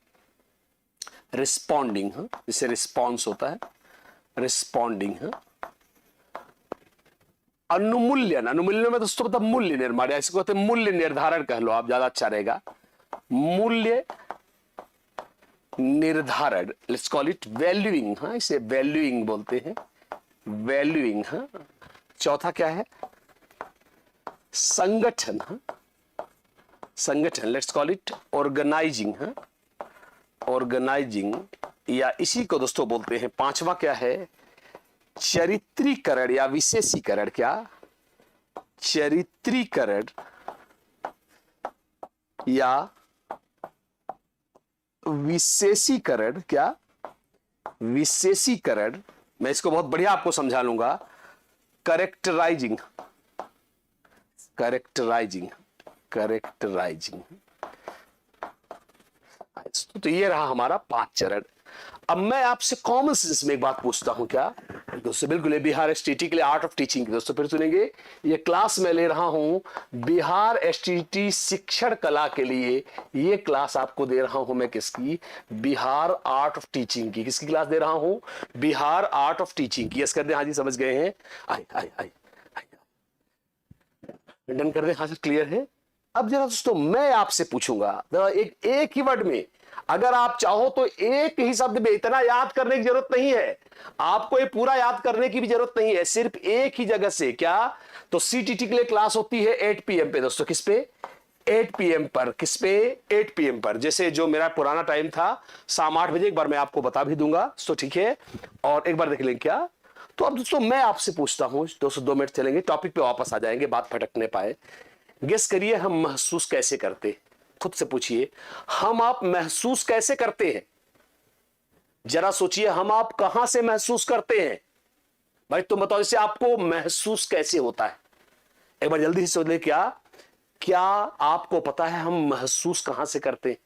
रिस्पॉन्डिंग, जिससे रिस्पॉन्स होता है, रिस्पॉन्डिंग। अनुमूल्यन, अनुमूल्यन में दोस्तों मतलब मूल्य निर्माण, इसको कहते हैं मूल्य निर्धारण कह लो आप, ज्यादा अच्छा रहेगा। मूल्य निर्धारण, लेट्स कॉल इट वैल्यूइंग, इसे वैल्यूइंग बोलते हैं, वैल्यूइंग। चौथा क्या है, संगठन, संगठन, let's call it organising, organising, या इसी को दोस्तों बोलते हैं। पांचवा क्या है, चरित्रीकरण या विशेषीकरण। क्या, चरित्रीकरण या विशेषीकरण। क्या, विशेषीकरण, मैं इसको बहुत बढ़िया आपको समझा लूंगा। करेक्टराइजिंग, करेक्टराइजिंग, करेक्टराइजिंग। तो ये रहा हमारा 5 चरण। अब मैं आपसे कॉमन सेंस में एक बात पूछता हूं क्या दोस्तों, बिल्कुल ये बिहार एसटीटी के लिए आर्ट ऑफ टीचिंग की दोस्तों फिर सुनेंगे। ये क्लास मैं ले रहा हूं बिहार एसटीटी शिक्षण कला के लिए। ये क्लास आपको दे रहा हूं मैं किसकी, बिहार आर्ट ऑफ टीचिंग की। किसकी क्लास दे रहा हूं, बिहार आर्ट ऑफ टीचिंग की। यस कर दे, हाँ जी समझ गए हैं। आई आई आई डन कर दे, हाँ सर क्लियर है। अब जरा दोस्तों मैं आपसे पूछूंगा एक ही वर्ड में, अगर आप चाहो तो एक ही शब्द में, इतना याद करने की जरूरत नहीं है आपको, ये पूरा याद करने की भी जरूरत नहीं है, सिर्फ एक ही जगह से। क्या, तो सीटीटी के लिए क्लास होती है 8 PM पे दोस्तों। किस पे, 8 PM पर। किस पे, 8 PM पर। जैसे जो मेरा पुराना टाइम था शाम 8 बजे, एक बार मैं आपको बता भी दूंगा तो ठीक है, और एक बार देख लेंगे क्या। तो अब दोस्तों मैं आपसे पूछता हूं, दोस्तों 2 मिनट चलेंगे, टॉपिक पे वापस आ जाएंगे, बात भटकने पाए। गेस करिए हम महसूस कैसे करते, खुद से पूछिए, हम आप महसूस कैसे करते हैं। जरा सोचिए, हम आप कहां से महसूस करते हैं। भाई तुम बताओ इसे आपको महसूस कैसे होता है, एक बार जल्दी से सोच ले। क्या क्या आपको पता है हम महसूस कहां से करते हैं?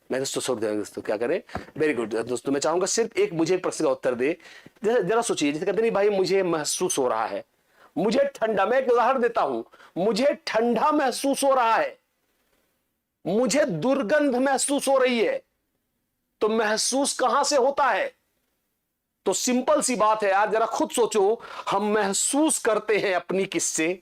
मैं दोस्तों छोड़ देंगे दोस्तों, क्या करें। वेरी गुड दोस्तों, मैं चाहूंगा सिर्फ एक मुझे प्रश्न का उत्तर दे। जैसे जरा सोचिए, जैसे कहते नहीं भाई मुझे महसूस हो रहा है, मुझे ठंडा, मैं एक उदाहरण देता हूं, मुझे ठंडा महसूस हो रहा है, मुझे दुर्गंध महसूस हो रही है, तो महसूस कहां से होता है? तो सिंपल सी बात है यार, जरा खुद सोचो, हम महसूस करते हैं अपनी किससे?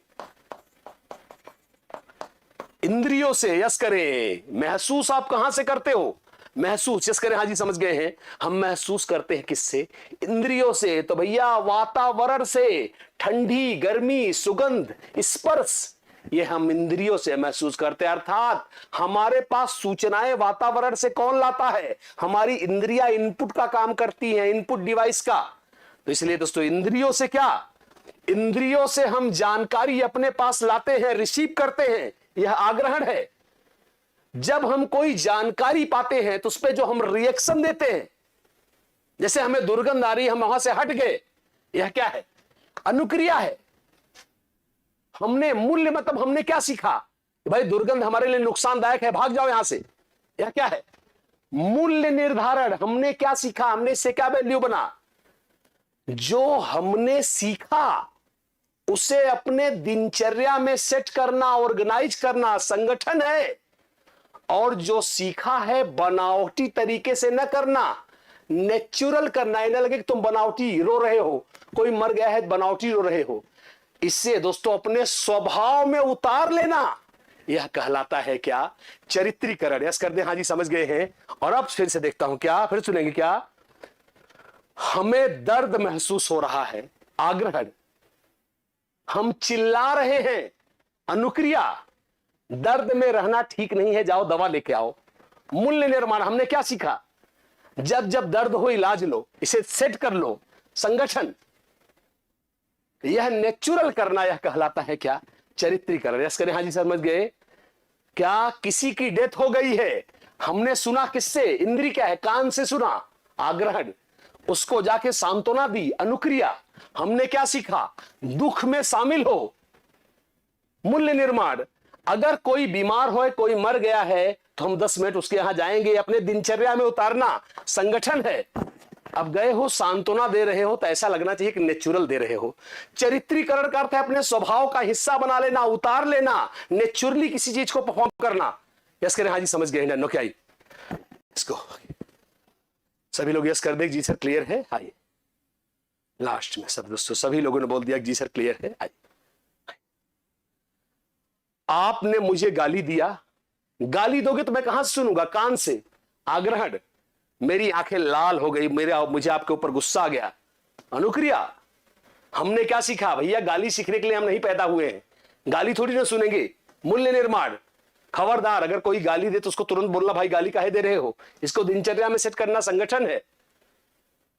इंद्रियों से। यस करें, महसूस आप कहां से करते हो? महसूस, यस करें, हाँ जी समझ गए हैं। हम महसूस करते हैं किससे? इंद्रियों से। तो भैया वातावरण से, ठंडी, गर्मी, सुगंध, स्पर्श, ये हम इंद्रियों से महसूस करते हैं। अर्थात हमारे पास सूचनाएं वातावरण से कौन लाता है? हमारी इंद्रियां इनपुट का काम करती हैं, इनपुट डिवाइस का। तो इसलिए दोस्तों इंद्रियों से क्या? इंद्रियों से हम जानकारी अपने पास लाते हैं, रिसीव करते हैं, यह आग्रहण है। जब हम कोई जानकारी पाते हैं तो उस पर जो हम रिएक्शन देते हैं, जैसे हमें दुर्गंध आ रही, हम वहां से हट गए, यह क्या है? अनुक्रिया है। हमने मूल्य, मतलब हमने क्या सीखा? भाई दुर्गंध हमारे लिए नुकसानदायक है, भाग जाओ यहां से, यह क्या है? मूल्य निर्धारण। हमने क्या सीखा? हमने इससे क्या वैल्यू बना? जो हमने सीखा उसे अपने दिनचर्या में सेट करना, ऑर्गेनाइज करना संगठन है। और जो सीखा है बनावटी तरीके से न करना, नेचुरल करना। इन्हें लगे कि तुम बनावटी रो रहे हो, कोई मर गया है बनावटी रो रहे हो, इससे दोस्तों अपने स्वभाव में उतार लेना, यह कहलाता है क्या? चरित्रीकरण। यस कर दे, हाँ जी समझ गए हैं। और अब फिर से देखता हूं, क्या फिर सुनेंगे? क्या हमें दर्द महसूस हो रहा है? आग्रहण। हम चिल्ला रहे हैं? अनुक्रिया। दर्द में रहना ठीक नहीं है, जाओ दवा लेके आओ। मूल्य निर्माण। हमने क्या सीखा? जब जब दर्द हो इलाज लो, इसे सेट कर लो, संगठन। यह नेचुरल करना, यह कहलाता है क्या? चरित्रीकरण। यस करें, हाँ जी समझ गए। क्या किसी की डेथ हो गई है, हमने सुना किससे? इंद्री क्या है? कान से सुना, आग्रहण। उसको जाके सांत्वना दी, अनुक्रिया। हमने क्या सीखा? दुख में शामिल हो, मूल्य निर्माण। अगर कोई बीमार हो, कोई मर गया है, तो हम 10 मिनट उसके यहां जाएंगे, अपने दिनचर्या में उतारना, संगठन है। अब गए हो, सांत्वना दे रहे हो, तो ऐसा लगना चाहिए कि नेचुरल दे रहे हो। चरित्रीकरण का अर्थ है अपने स्वभाव का हिस्सा बना लेना, उतार लेना, नेचुरली किसी चीज को परफॉर्म करना। यस करें, हाँ जी समझ गए। नो क्या इसको सभी लोग यस कर दे, जी सर क्लियर है। आइए लास्ट में सब दोस्तों, सभी लोगों ने बोल दिया जी सर क्लियर है। आइए, आपने मुझे गाली दिया, गाली दोगे तो मैं कहां से सुनूंगा? कान से, आग्रहण। मेरी आंखें लाल हो गई, मुझे आपके ऊपर गुस्सा आ गया, अनुक्रिया। हमने क्या सीखा? भैया गाली सीखने के लिए हम नहीं पैदा हुए हैं, गाली थोड़ी ना सुनेंगे, मूल्य निर्माण। खबरदार, अगर कोई गाली दे तो उसको तुरंत बोलना, भाई गाली काहे दे रहे हो, इसको दिनचर्या में सेट करना, संगठन है।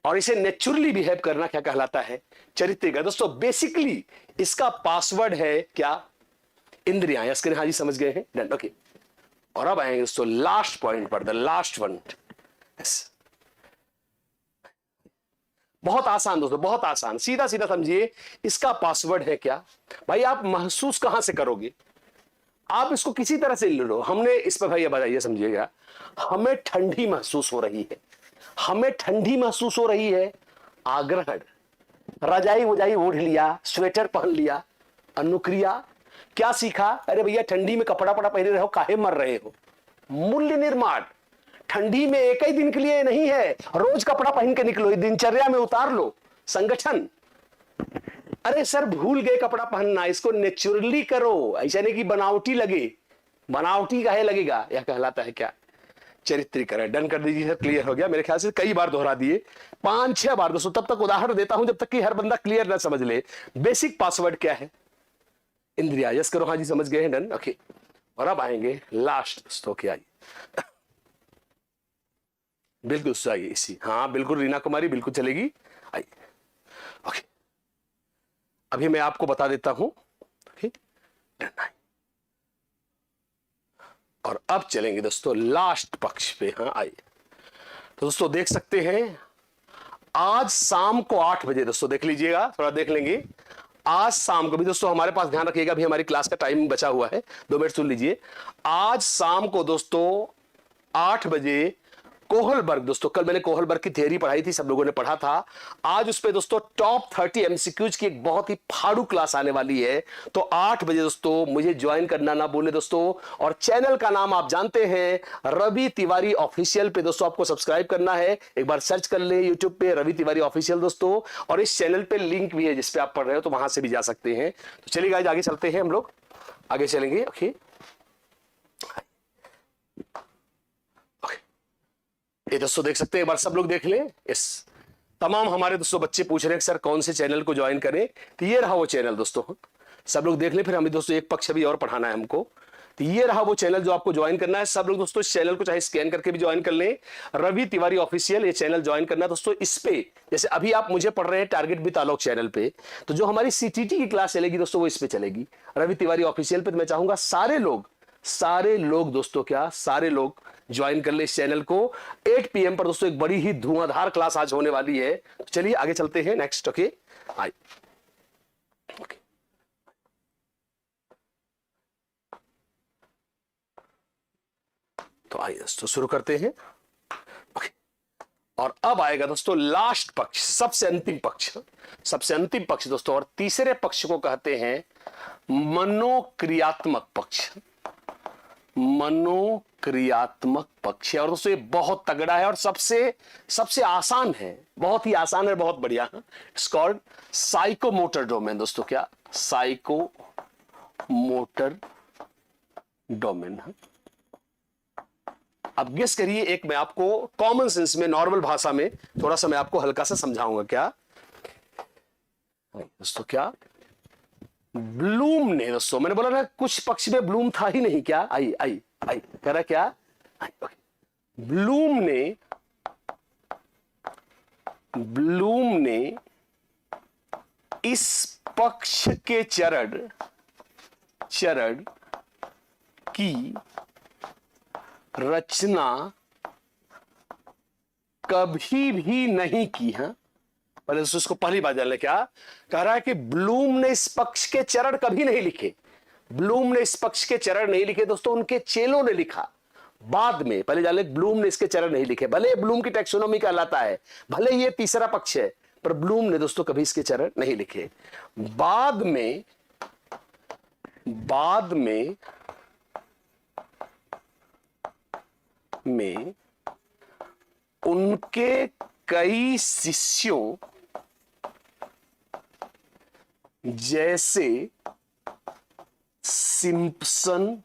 और इसे नेचुरली बिहेव करना क्या कहलाता है? चरित्र का। दोस्तों बेसिकली इसका पासवर्ड है क्या? इंद्रियां। यस करें, हाँ जी समझ गए हैं। Done, okay. और अब आएंगे दोस्तों लास्ट पॉइंट पर, द लास्ट वन। यस, बहुत आसान दोस्तों, बहुत आसान, सीधा सीधा समझिए। इसका पासवर्ड है क्या? भाई आप महसूस कहां से करोगे? आप इसको किसी तरह से ले लो। हमने इस पर भाई बताइए, समझिएगा। हमें ठंडी महसूस हो रही है, हमें ठंडी महसूस हो रही है, आग्रहण। रजाई वजाई ओढ़ लिया, स्वेटर पहन लिया, अनुक्रिया। क्या सीखा? अरे भैया ठंडी में कपड़ा पड़ा पहने रहो, काहे मर रहे हो, मूल्य निर्माण। ठंडी में एक ही दिन के लिए नहीं है, रोज कपड़ा पहन के निकलो, दिनचर्या में उतार लो, संगठन। अरे सर भूल गए कपड़ा पहनना, इसको नेचुरली करो, ऐसा नहीं कि बनावटी लगे। बनावटी काहे लगेगा? यह कहलाता है क्या? चरित्रीकरण। डन कर दीजिए सर, क्लियर हो गया। मेरे ख्याल से कई बार दोहरा दिए, 5-6 बार दोस्तों। तब तक उदाहरण देता हूं जब तक कि हर बंदा क्लियर ना समझ ले। बेसिक पासवर्ड क्या है? इंद्रिया। यस करो, हाँ जी समझ गए हैं। Done, okay. और अब आएंगे लास्ट दोस्तों, क्या आइए, बिल्कुल आइए इसी, हाँ बिल्कुल रीना कुमारी, बिल्कुल चलेगी। आइए, ओके। अभी मैं आपको बता देता हूं, ओके। डन। और अब चलेंगे दोस्तों लास्ट पक्ष पे। हाँ आइए, तो दोस्तों देख सकते हैं आज शाम को 8 बजे दोस्तों देख लीजिएगा, थोड़ा देख लेंगे। आज शाम को भी दोस्तों हमारे पास, ध्यान रखिएगा भी हमारी क्लास का टाइम बचा हुआ है, 2 मिनट सुन लीजिए। आज शाम को दोस्तों 8 बजे कोहलबर्ग, दोस्तों कल मैंने कोहलबर्ग की थ्योरी पढ़ाई थी, सब लोगों ने पढ़ा था। आज उस पे दोस्तों टॉप 30 एमसीक्यूज की एक बहुत ही फाड़ू क्लास आने वाली है। तो 8 बजे दोस्तों मुझे ज्वाइन करना ना भूले दोस्तों। और चैनल का नाम आप जानते हैं, रवि तिवारी ऑफिशियल पे दोस्तों आपको सब्सक्राइब करना है। एक बार सर्च कर ले यूट्यूब पे रवि तिवारी ऑफिशियल दोस्तों। और इस चैनल पे लिंक भी है जिसपे आप पढ़ रहे हो, तो वहां से भी जा सकते हैं। तो चलिए गाइस आगे चलते हैं, हम लोग आगे चलेंगे। ओके, ये दोस्तों देख सकते हैं, एक बार सब लोग देख लें। इस तमाम हमारे दोस्तों बच्चे पूछ रहे हैं कि सर कौन से चैनल को ज्वाइन करें, तो ये रहा वो चैनल दोस्तों, सब लोग देख लें। फिर हमें दोस्तों एक पक्ष भी और पढ़ाना है हमको, तो ये रहा वो चैनल जो आपको ज्वाइन करना है। सब लोग दोस्तों इस चैनल को चाहे स्कैन करके भी ज्वाइन कर लें, रवि तिवारी ऑफिशियल ये चैनल ज्वाइन करना है दोस्तों। इस पे जैसे अभी आप मुझे पढ़ रहे हैं टारगेट विद आलोक चैनल पे, तो जो हमारी सीटीटी की क्लास चलेगी दोस्तों वो इस पे चलेगी, रवि तिवारी ऑफिशियल पे। तो मैं चाहूंगा सारे लोग दोस्तों, क्या सारे लोग ज्वाइन कर ले इस चैनल को। 8 PM पर दोस्तों एक बड़ी ही धुआंधार क्लास आज होने वाली है। तो चलिए आगे चलते हैं नेक्स्ट। ओके, तो आइए दोस्तों शुरू करते हैं। ओके, और अब आएगा दोस्तों लास्ट पक्ष, सबसे अंतिम पक्ष दोस्तों। और तीसरे पक्ष को कहते हैं मनोक्रियात्मक पक्ष। मनोक्रियात्मक पक्ष है, और दोस्तों ये बहुत तगड़ा है और सबसे आसान है, बहुत ही आसान है, बहुत बढ़िया है। इट्स कॉल्ड साइकोमोटर डोमेन दोस्तों। क्या साइकोमोटर डोमेन है? अब गेस करिए, एक मैं आपको कॉमन सेंस में, नॉर्मल भाषा में थोड़ा सा मैं आपको हल्का सा समझाऊंगा। क्या दोस्तों, क्या ब्लूम ने दोस्तों, मैंने बोला ना कुछ पक्ष में ब्लूम था ही नहीं। क्या आई कह रहा क्या ब्लूम ने इस पक्ष के चरण की रचना कभी भी नहीं की है। पहले दोस्तों इसको पहली बात जान ले, क्या कह रहा है कि ब्लूम ने इस पक्ष के चरण कभी नहीं लिखे। ब्लूम ने इस पक्ष के चरण नहीं लिखे दोस्तों, उनके चेलों ने लिखा बाद में। पहले जान ले, ब्लूम ने इसके चरण नहीं लिखे, भले ब्लूम की टैक्सोनॉमी कहलाता है, भले ये तीसरा पक्ष है, पर ब्लूम ने दोस्तों कभी इसके चरण नहीं लिखे। बाद में उनके कई शिष्यों जैसे सिम्पसन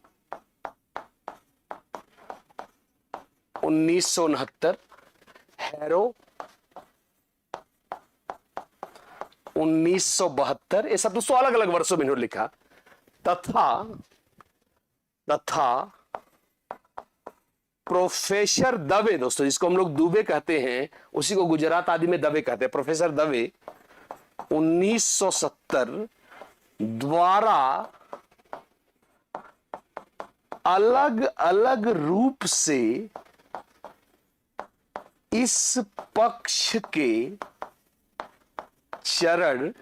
1969, हैरो 1972, ये सब दोस्तों अलग अलग वर्षों में इन्होंने लिखा। तथा प्रोफेसर दवे दोस्तों, जिसको हम लोग दुबे कहते हैं, उसी को गुजरात आदि में दवे कहते हैं, प्रोफेसर दवे 1970 द्वारा अलग अलग रूप से इस पक्ष के चरण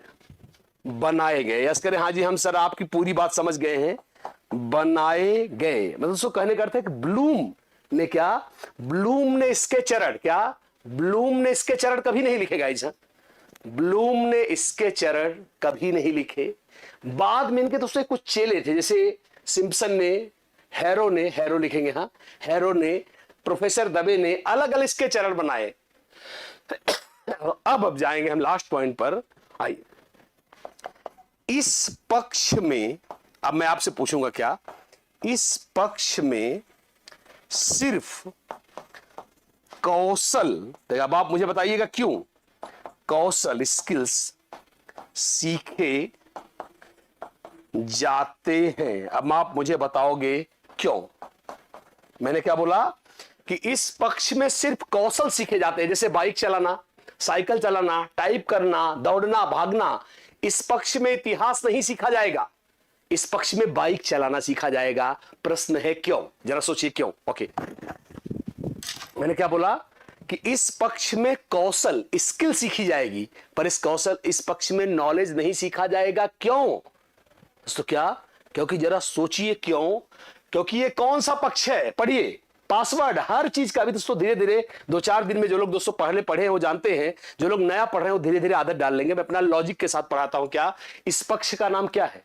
बनाए गए। यस करें, हाँ जी हम सर आपकी पूरी बात समझ गए हैं, बनाए गए। मतलब दोस्तों कहने का अर्थ है कि ब्लूम ने इसके चरण, क्या ब्लूम ने इसके चरण कभी नहीं लिखे गाइस। ब्लूम ने इसके चरण कभी नहीं लिखे। बाद में इनके दोस्तों कुछ चेले थे, जैसे सिम्पसन ने, हैरो लिखेंगे, हाँ हैरो ने, प्रोफेसर दबे ने अलग अलग इसके चरण बनाए। अब जाएंगे हम लास्ट पॉइंट पर। आइए, इस पक्ष में अब मैं आपसे पूछूंगा, क्या इस पक्ष में सिर्फ कौशल, अब आप मुझे बताइएगा क्यों, कौशल स्किल्स सीखे जाते हैं। अब आप मुझे बताओगे क्यों। मैंने क्या बोला कि इस पक्ष में सिर्फ कौशल सीखे जाते हैं, जैसे बाइक चलाना, साइकिल चलाना, टाइप करना, दौड़ना, भागना। इस पक्ष में इतिहास नहीं सीखा जाएगा, इस पक्ष में बाइक चलाना सीखा जाएगा। प्रश्न है क्यों, जरा सोचिए क्यों। ओके, मैंने क्या बोला कि इस पक्ष में कौशल, स्किल सीखी जाएगी, पर इस पक्ष में नॉलेज नहीं सीखा जाएगा। क्यों दोस्तों? क्या? क्योंकि जरा सोचिए क्यों, क्योंकि ये कौन सा पक्ष है? पढ़िए, पासवर्ड हर चीज का। अभी दोस्तों धीरे धीरे 2-4 दिन में जो लोग दोस्तों पहले पढ़े हैं वो जानते हैं, जो लोग नया पढ़ रहे हैं वो धीरे धीरे आदत डाल लेंगे। मैं अपना लॉजिक के साथ पढ़ाता हूं। क्या? इस पक्ष का नाम क्या है?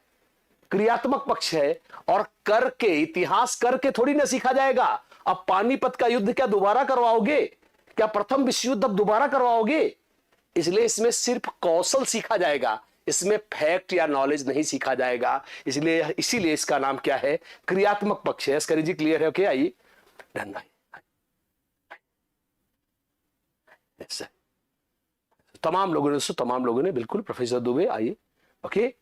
क्रियात्मक पक्ष है। और करके, इतिहास करके थोड़ी ना सीखा जाएगा। अब पानीपत का युद्ध क्या दोबारा करवाओगे? क्या प्रथम विश्व युद्ध अब दोबारा करवाओगे? इसलिए इसमें सिर्फ कौशल सीखा जाएगा, इसमें फैक्ट या नॉलेज नहीं सीखा जाएगा। इसीलिए इसका नाम क्या है? क्रियात्मक पक्ष है। अस्करी जी क्लियर है? ओके, आइए डन भाई। तमाम लोगों ने बिल्कुल। प्रोफेसर दुबे आइए। ओके,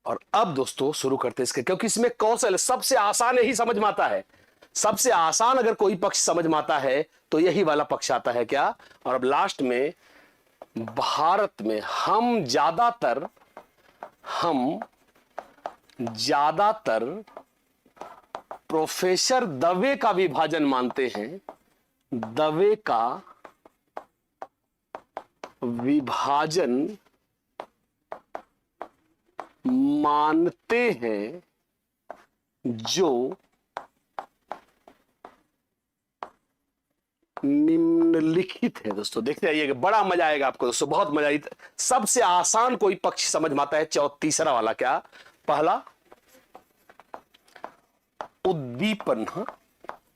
और अब दोस्तों शुरू करते हैं इसके, क्योंकि इसमें कौशल सबसे आसान यही समझ में आता है। सबसे आसान अगर कोई पक्ष समझ में आता है तो यही वाला पक्ष आता है। क्या? और अब लास्ट में, भारत में हम ज्यादातर प्रोफेसर दवे का विभाजन मानते हैं। दवे का विभाजन मानते हैं जो निम्नलिखित है। दोस्तों देखते आइएगा, बड़ा मजा आएगा आपको दोस्तों, बहुत मजा आई। सबसे आसान कोई पक्ष समझ में आता है तीसरा वाला। क्या? पहला उद्दीपन।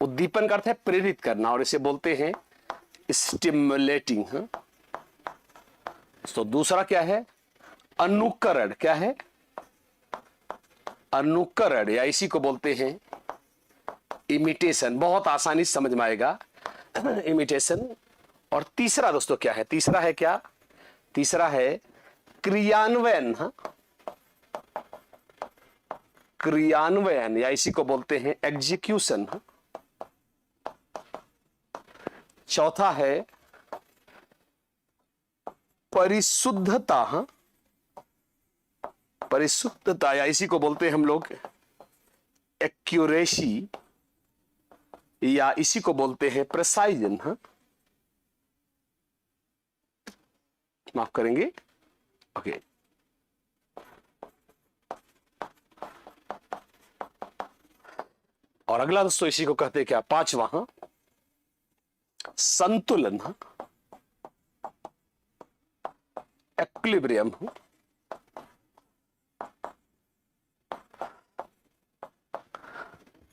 उद्दीपन का अर्थ है प्रेरित करना, और इसे बोलते हैं स्टिमुलेटिंग। तो दूसरा क्या है? अनुकरण। क्या है? अनुकरण, या इसी को बोलते हैं इमिटेशन। बहुत आसानी से समझ में आएगा, इमिटेशन। और तीसरा दोस्तों क्या है? तीसरा है क्या? तीसरा है क्रियान्वयन। क्रियान्वयन, या इसी को बोलते हैं एग्जीक्यूशन। चौथा है परिशुद्धता। परिशुद्धता, या इसी को बोलते हैं हम लोग एक्यूरेसी, या इसी को बोलते हैं प्रिसाइजन। माफ करेंगे। ओके, और अगला दोस्तों इसी को कहते हैं क्या? पांचवा संतुलन, एक्विलिब्रियम।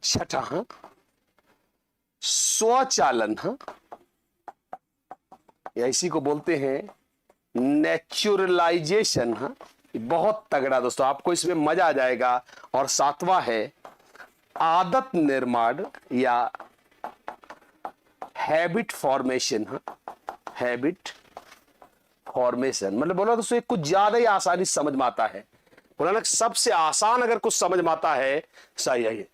छठा स्वचालन, या इसी को बोलते हैं नेचुरलाइजेशन। बहुत तगड़ा दोस्तों, आपको इसमें मजा आ जाएगा। और सातवां है आदत निर्माण, या हैबिट फॉर्मेशन। हैबिट फॉर्मेशन मतलब बोला दोस्तों एक कुछ ज्यादा ही आसानी से समझ में आता है। बोला ना, सबसे आसान अगर कुछ समझ में आता है, सही है।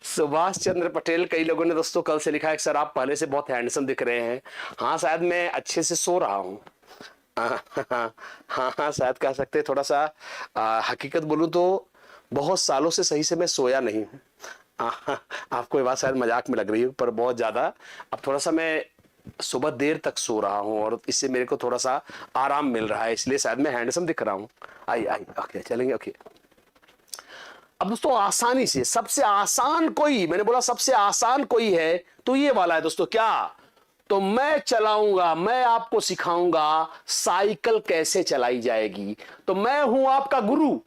सुभाष चंद्र पटेल, कई लोगों ने दोस्तों कल से लिखा है कि सर आप पहले से बहुत हैंडसम दिख रहे हैं। हाँ, शायद मैं अच्छे से सो रहा हूँ। हाँ, शायद कह सकते हैं। थोड़ा सा हकीकत बोलूं तो बहुत सालों से सही से मैं सोया नहीं हूँ। आपको ये बात शायद मजाक में लग रही है, पर बहुत ज्यादा अब थोड़ा सा मैं सुबह देर तक सो रहा हूँ, और इससे मेरे को थोड़ा सा आराम मिल रहा है, इसलिए शायद मैं हैंडसम दिख रहा हूँ। ओके, चलेंगे। ओके, अब दोस्तों आसानी से, सबसे आसान कोई, मैंने बोला सबसे आसान कोई है तो ये वाला है दोस्तों। क्या? तो मैं चलाऊंगा, मैं आपको सिखाऊंगा साइकिल कैसे चलाई जाएगी। तो मैं हूं आपका गुरु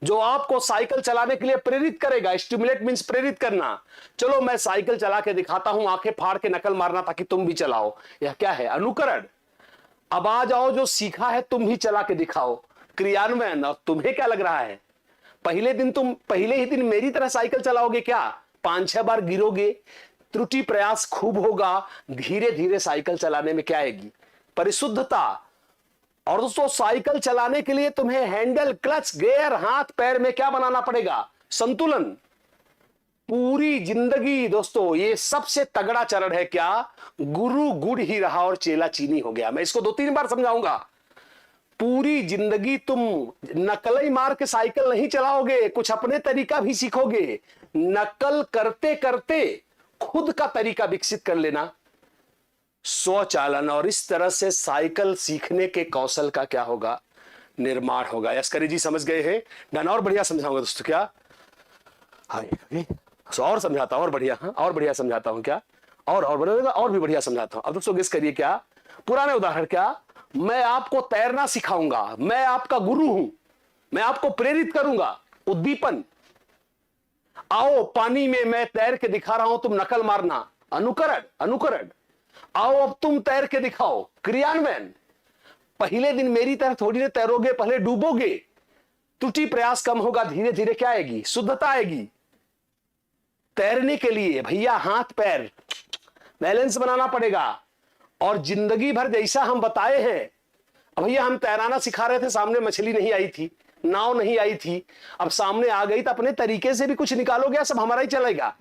जो आपको साइकिल चलाने के लिए प्रेरित करेगा। स्टिमुलेट मींस प्रेरित करना। चलो मैं साइकिल चला के दिखाता हूं, आंखें फाड़ के नकल मारना ताकि तुम भी चलाओ। यह क्या है? अनुकरण। अब आ जाओ, जो सीखा है तुम ही चला के दिखाओ, क्रियान्वयन। और तुम्हें क्या लग रहा है, पहले ही दिन मेरी तरह साइकिल चलाओगे क्या? 5-6 बार गिरोगे, त्रुटि प्रयास खूब होगा, धीरे धीरे साइकिल चलाने में क्या आएगी? परिशुद्धता। और दोस्तों साइकिल चलाने के लिए तुम्हें हैंडल, क्लच, गियर, हाथ पैर में क्या बनाना पड़ेगा? संतुलन। पूरी जिंदगी दोस्तों ये सबसे तगड़ा चरण है। क्या? गुरु गुड़ ही रहा और चेला चीनी हो गया। मैं इसको 2-3 बार समझाऊंगा। पूरी जिंदगी तुम नकल ही मार के साइकिल नहीं चलाओगे, कुछ अपने तरीका भी सीखोगे। नकल करते करते खुद का तरीका विकसित कर लेना, स्वचालन, और इस तरह से साइकिल सीखने के कौशल का क्या होगा, निर्माण होगा। यस्करी जी समझ गए हैं? डन। और बढ़िया समझाऊंगा दोस्तों क्या? हाँ, और समझाता हूं, और बढ़िया, हाँ और बढ़िया समझाता हूं क्या? और बढ़िया, और भी बढ़िया समझाता हूं। अब दोस्तों गेस करिए क्या? पुराने उदाहरण क्या? मैं आपको तैरना सिखाऊंगा, मैं आपका गुरु हूं, मैं आपको प्रेरित करूंगा, उद्दीपन। आओ पानी में मैं तैर के दिखा रहा हूं, तुम नकल मारना, अनुकरण, अनुकरण। आओ अब तुम तैर के दिखाओ, क्रियान्वयन। पहले दिन मेरी तरह थोड़ी देर तैरोगे, पहले डूबोगे, त्रुटि प्रयास कम होगा, धीरे धीरे क्या आएगी, शुद्धता आएगी। तैरने के लिए भैया हाथ पैर बैलेंस बनाना पड़ेगा, और जिंदगी भर जैसा हम बताए हैं। अब भैया हम तैराना सिखा रहे थे, सामने मछली नहीं आई थी, नाव नहीं आई थी, अब सामने आ गई तो अपने तरीके से भी कुछ निकालोगे, सब हमारा ही चलेगा।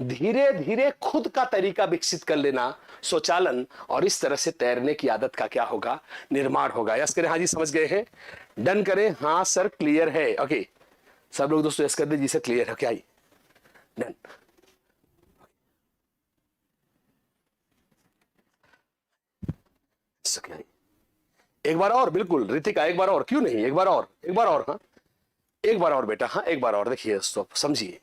धीरे धीरे खुद का तरीका विकसित कर लेना, स्वचालन, और इस तरह से तैरने की आदत का क्या होगा, निर्माण होगा। यस करें? हाँ जी समझ गए हैं? डन करें? हाँ सर क्लियर है? ओके सब लोग दोस्तों यस कर दे जी सर क्लियर है क्या? डन। एक बार और, बिल्कुल रितिका एक बार और, क्यों नहीं, एक बार और, एक बार और, हाँ एक बार और बेटा, हाँ एक बार और। देखिए दोस्तों समझिए,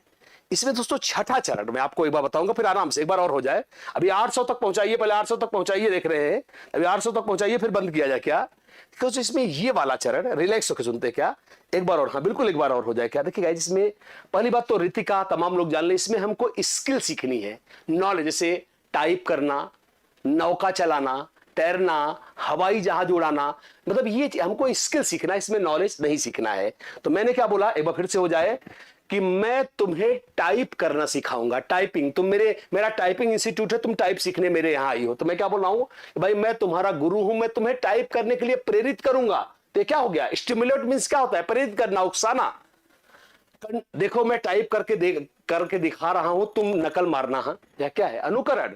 इसमें दोस्तों छठा चरण मैं आपको एक बार बताऊंगा, फिर आराम से एक बार और हो जाए। अभी 800 तक पहुंचाइए, पहले 800 तक पहुंचाइए, देख रहे हैं अभी 800 तक पहुंचाइए, फिर बंद किया जाए क्या? बिकॉज इसमें ये वाला चरण रिलैक्स होकर सुनते क्या, एक बार और, हाँ बिल्कुल एक बार और हो जाए क्या? देखिएगा इसमें पहली बात तो रितिका तमाम लोग जान ले, इसमें हमको स्किल सीखनी है, नॉलेज, जैसे टाइप करना, नौका चलाना, तैरना, हवाई जहाज उड़ाना, मतलब ये हमको स्किल सीखना है, इसमें नॉलेज नहीं सीखना है। तो मैंने क्या बोला, एक बार फिर से हो जाए, कि मैं तुम्हें टाइप करना सिखाऊंगा, टाइपिंग। तुम मेरा टाइपिंग इंस्टीट्यूट है, तुम टाइप सीखने मेरे यहां आई हो, तो मैं क्या बोल रहा हूं, भाई मैं तुम्हारा गुरु हूं, मैं तुम्हें टाइप करने के लिए प्रेरित करूंगा। तो क्या हो गया, स्टिमुलेट मींस क्या होता है, प्रेरित करना, उकसाना। देखो मैं टाइप करके दिखा रहा हूं, तुम नकल मारना, हाँ या क्या है, अनुकरण।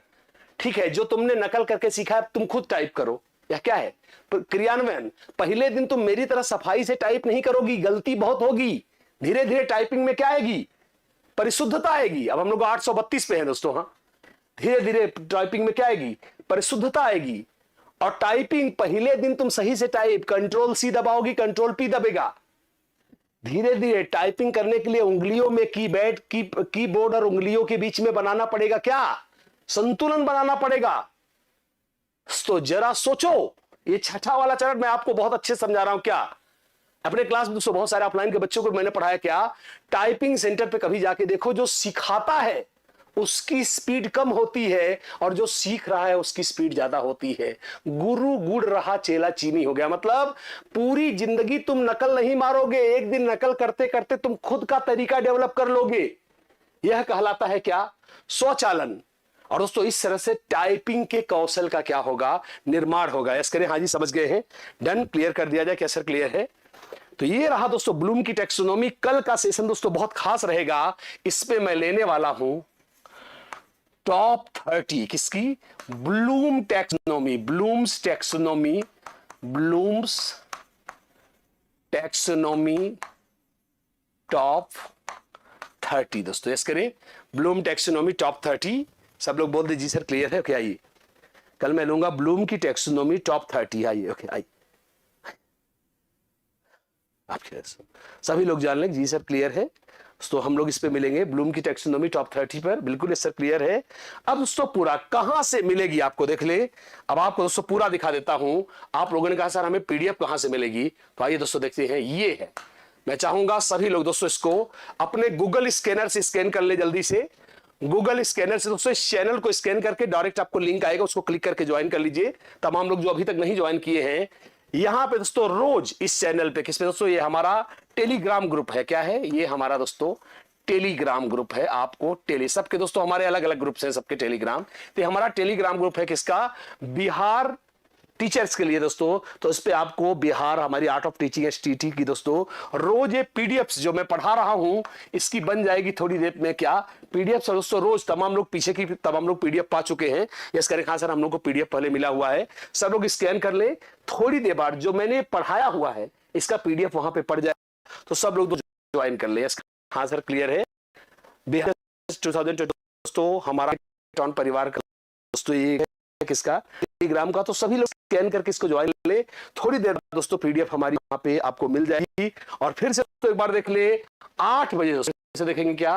ठीक है, जो तुमने नकल करके सीखा है तुम खुद टाइप करो, या क्या है, क्रियान्वयन। पहले दिन तुम मेरी तरह सफाई से टाइप नहीं करोगी, गलती बहुत होगी। धीरे धीरे टाइपिंग में क्या आएगी, परिशुद्धता आएगी। अब हम लोग 832 पे हैं दोस्तों, हाँ धीरे धीरे टाइपिंग में क्या आएगी, परिशुद्धता आएगी। और टाइपिंग पहले दिन तुम सही से टाइप, कंट्रोल सी दबाओगी, कंट्रोल पी दबेगा। धीरे धीरे टाइपिंग करने के लिए उंगलियों में कीबोर्ड और उंगलियों के बीच में बनाना पड़ेगा क्या, संतुलन बनाना पड़ेगा। तो जरा सोचो, ये छठा वाला चरण मैं आपको बहुत अच्छे समझा रहा हूं क्या? अपने क्लास में दोस्तों बहुत सारे ऑफलाइन के बच्चों को मैंने पढ़ाया क्या, टाइपिंग सेंटर पे कभी जाके देखो, जो सिखाता है उसकी स्पीड कम होती है और जो सीख रहा है उसकी स्पीड ज्यादा होती है। गुरु गुड़ रहा चेला चीनी हो गया। मतलब पूरी जिंदगी तुम नकल नहीं मारोगे, एक दिन नकल करते करते तुम खुद का तरीका डेवलप कर लोगे। यह कहलाता है क्या, स्वचालन। और दोस्तों इस तरह से टाइपिंग के कौशल का क्या होगा, निर्माण होगा। यस करें? हाँ जी समझ गए हैं? डन। क्लियर कर दिया जाए क्या सर क्लियर है? तो ये रहा दोस्तों ब्लूम की टैक्सोनॉमी। कल का सेशन दोस्तों बहुत खास रहेगा, इस पे मैं लेने वाला हूं टॉप 30 किसकी, Bloom taxonomy, Bloom's taxonomy, Bloom's taxonomy top 30 दोस्तों। यस करें? Bloom taxonomy top 30। सब लोग बोल दीजिए सर क्लियर है? ओके आइए, कल मैं लूंगा ब्लूम की टैक्सोनॉमी टॉप 30। आइए ओके आइए, आप सभी लोग जान लें जी सर क्लियर है। तो हम लोग इस पे मिलेंगे ब्लूम की टैक्सोनॉमी टॉप 30 पर, बिल्कुल सर क्लियर है। अब दोस्तों पूरा कहां से मिलेगी आपको देख ले, अब आपको दोस्तों पूरा दिखा देता हूं। आप लोगों ने कहा सर हमें पीडीएफ कहां से मिलेगी, तो आइए दोस्तों देखते हैं। ये है, मैं चाहूंगा सभी लोग दोस्तों इसको अपने गूगल स्कैनर से स्कैन कर ले जल्दी से। गूगल स्कैनर से दोस्तों इस चैनल को स्कैन करके डायरेक्ट आपको लिंक आएगा, उसको क्लिक करके ज्वाइन कर लीजिए। तमाम लोग जो अभी तक नहीं ज्वाइन किए हैं, यहां पे दोस्तों रोज इस चैनल पे, किस पे दोस्तों, ये हमारा टेलीग्राम ग्रुप है। क्या है ये, हमारा दोस्तों टेलीग्राम ग्रुप है। आपको सबके दोस्तों हमारे अलग अलग ग्रुप्स हैं सबके टेलीग्राम, तो हमारा टेलीग्राम ग्रुप है किसका, बिहार टीचर्स के लिए दोस्तों। तो इस पे आपको बिहार हमारी आर्ट ऑफ टीचिंग एसटीटी की दोस्तों रोज ये पीडीएफ्स जो मैं पढ़ा रहा हूं इसकी बन जाएगी थोड़ी देर में क्या पीडीएफ दोस्तों। रोज तमाम लोग पीछे की तमाम लोग पीडीएफ पा चुके हैं। यस करें, हाँ सर हम लोग को पीडीएफ पहले मिला हुआ है। सब लोग स्कैन कर ले, थोड़ी देर बाद जो मैंने पढ़ाया हुआ है इसका पीडीएफ वहां पे पड़ जाए, तो सब लोग ज्वाइन कर ले। हाँ सर क्लियर है। बिहार 2020 दोस्तों हमारा टॉन परिवार का दोस्तों ये किसका टेलीग्राम का, तो सभी लोग स्कैन करके इसको ज्वाइन ले। थोड़ी देर बाद दोस्तों पीडीएफ हमारी वहां पे आपको मिल जाएगी। और फिर से दोस्तों एक बार देख ले 8 बजे दोस्तों देखेंगे क्या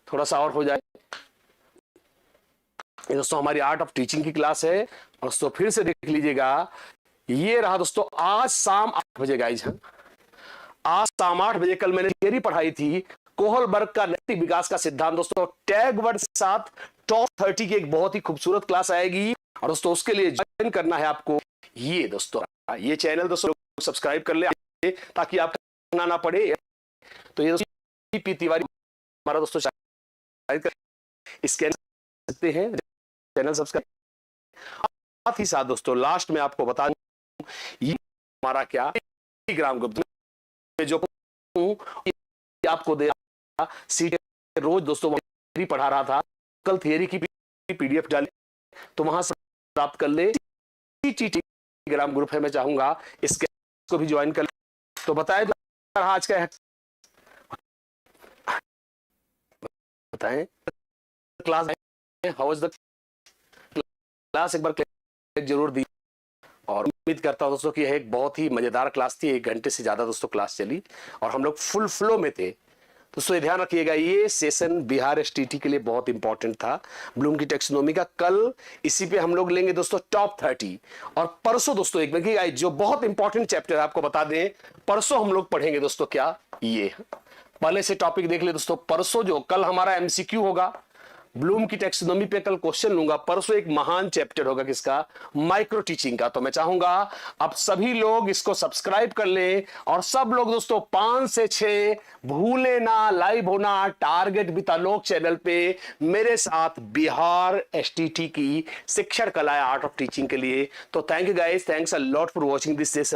थोड़ा सा और हो जाए। ये दोस्तों हमारी आर्ट ऑफ टीचिंग की क्लास है। और दोस्तों फिर से देख लीजिएगा, ये रहा दोस्तों आज शाम 8 बजे गाइज। आज शाम 8 बजे कल मैंने थियरी पढ़ाई थी कोहलबर्ग का नैतिक विकास का सिद्धांत दोस्तों टैग वर्ड के साथ टॉप 30 की एक बहुत ही खूबसूरत क्लास आएगी। और दोस्तों उसके लिए ज्वाइन करना है आपको ये दोस्तों ये चैनल दोस्तों सब्सक्राइब कर ले ताकि आपको करना ना पड़े। तो ये दोस्तों पी तिवारी हमारा दोस्तों स्कैन सकते हैं चैनल सब्सक्राइब। साथ ही साथ दोस्तों लास्ट में आपको बता दूं ये हमारा क्या टेलीग्राम ग्रुप में जो आपको दे सीट रोज दोस्तों थियरी पढ़ा रहा था, कल थियरी की पीडीएफ डाली तो वहां से प्राप्त कर ले। टेलीग्राम ग्रुप है, मैं चाहूंगा इसको भी ज्वाइन कर ले। तो बताएं आज का बताएं class how was the class, एक बार जरूर दी। और उम्मीद करता हूं दोस्तों कि यह एक बहुत ही मजेदार क्लास थी। 1 घंटे से ज्यादा दोस्तों क्लास चली और हम लोग फुल फ्लो में थे। दोस्तों ध्यान रखिएगा ये सेशन बिहार एसटीटी के लिए बहुत इंपॉर्टेंट था, ब्लूम की टेक्सोनोमी का। कल इसी पे हम लोग लेंगे दोस्तों टॉप 30। और परसों दोस्तों एक देखिएगा जो बहुत इंपॉर्टेंट चैप्टर आपको बता दें, परसों हम लोग पढ़ेंगे दोस्तों क्या ये पहले से टॉपिक देख ले दोस्तों। परसों जो कल हमारा एमसीक्यू होगा ब्लूम की टेक्सोनोमी पे कल क्वेश्चन लूंगा। परसों एक महान चैप्टर होगा किसका माइक्रो टीचिंग का। तो मैं चाहूंगा अब सभी लोग इसको सब्सक्राइब कर ले और सब लोग दोस्तों 5 से 6 भूले ना लाइव होना टारगेट विद आलोक चैनल पे मेरे साथ बिहार एसटीटी की शिक्षण कला आर्ट ऑफ टीचिंग के लिए। तो thank you guys, thanks a lot for watching this session.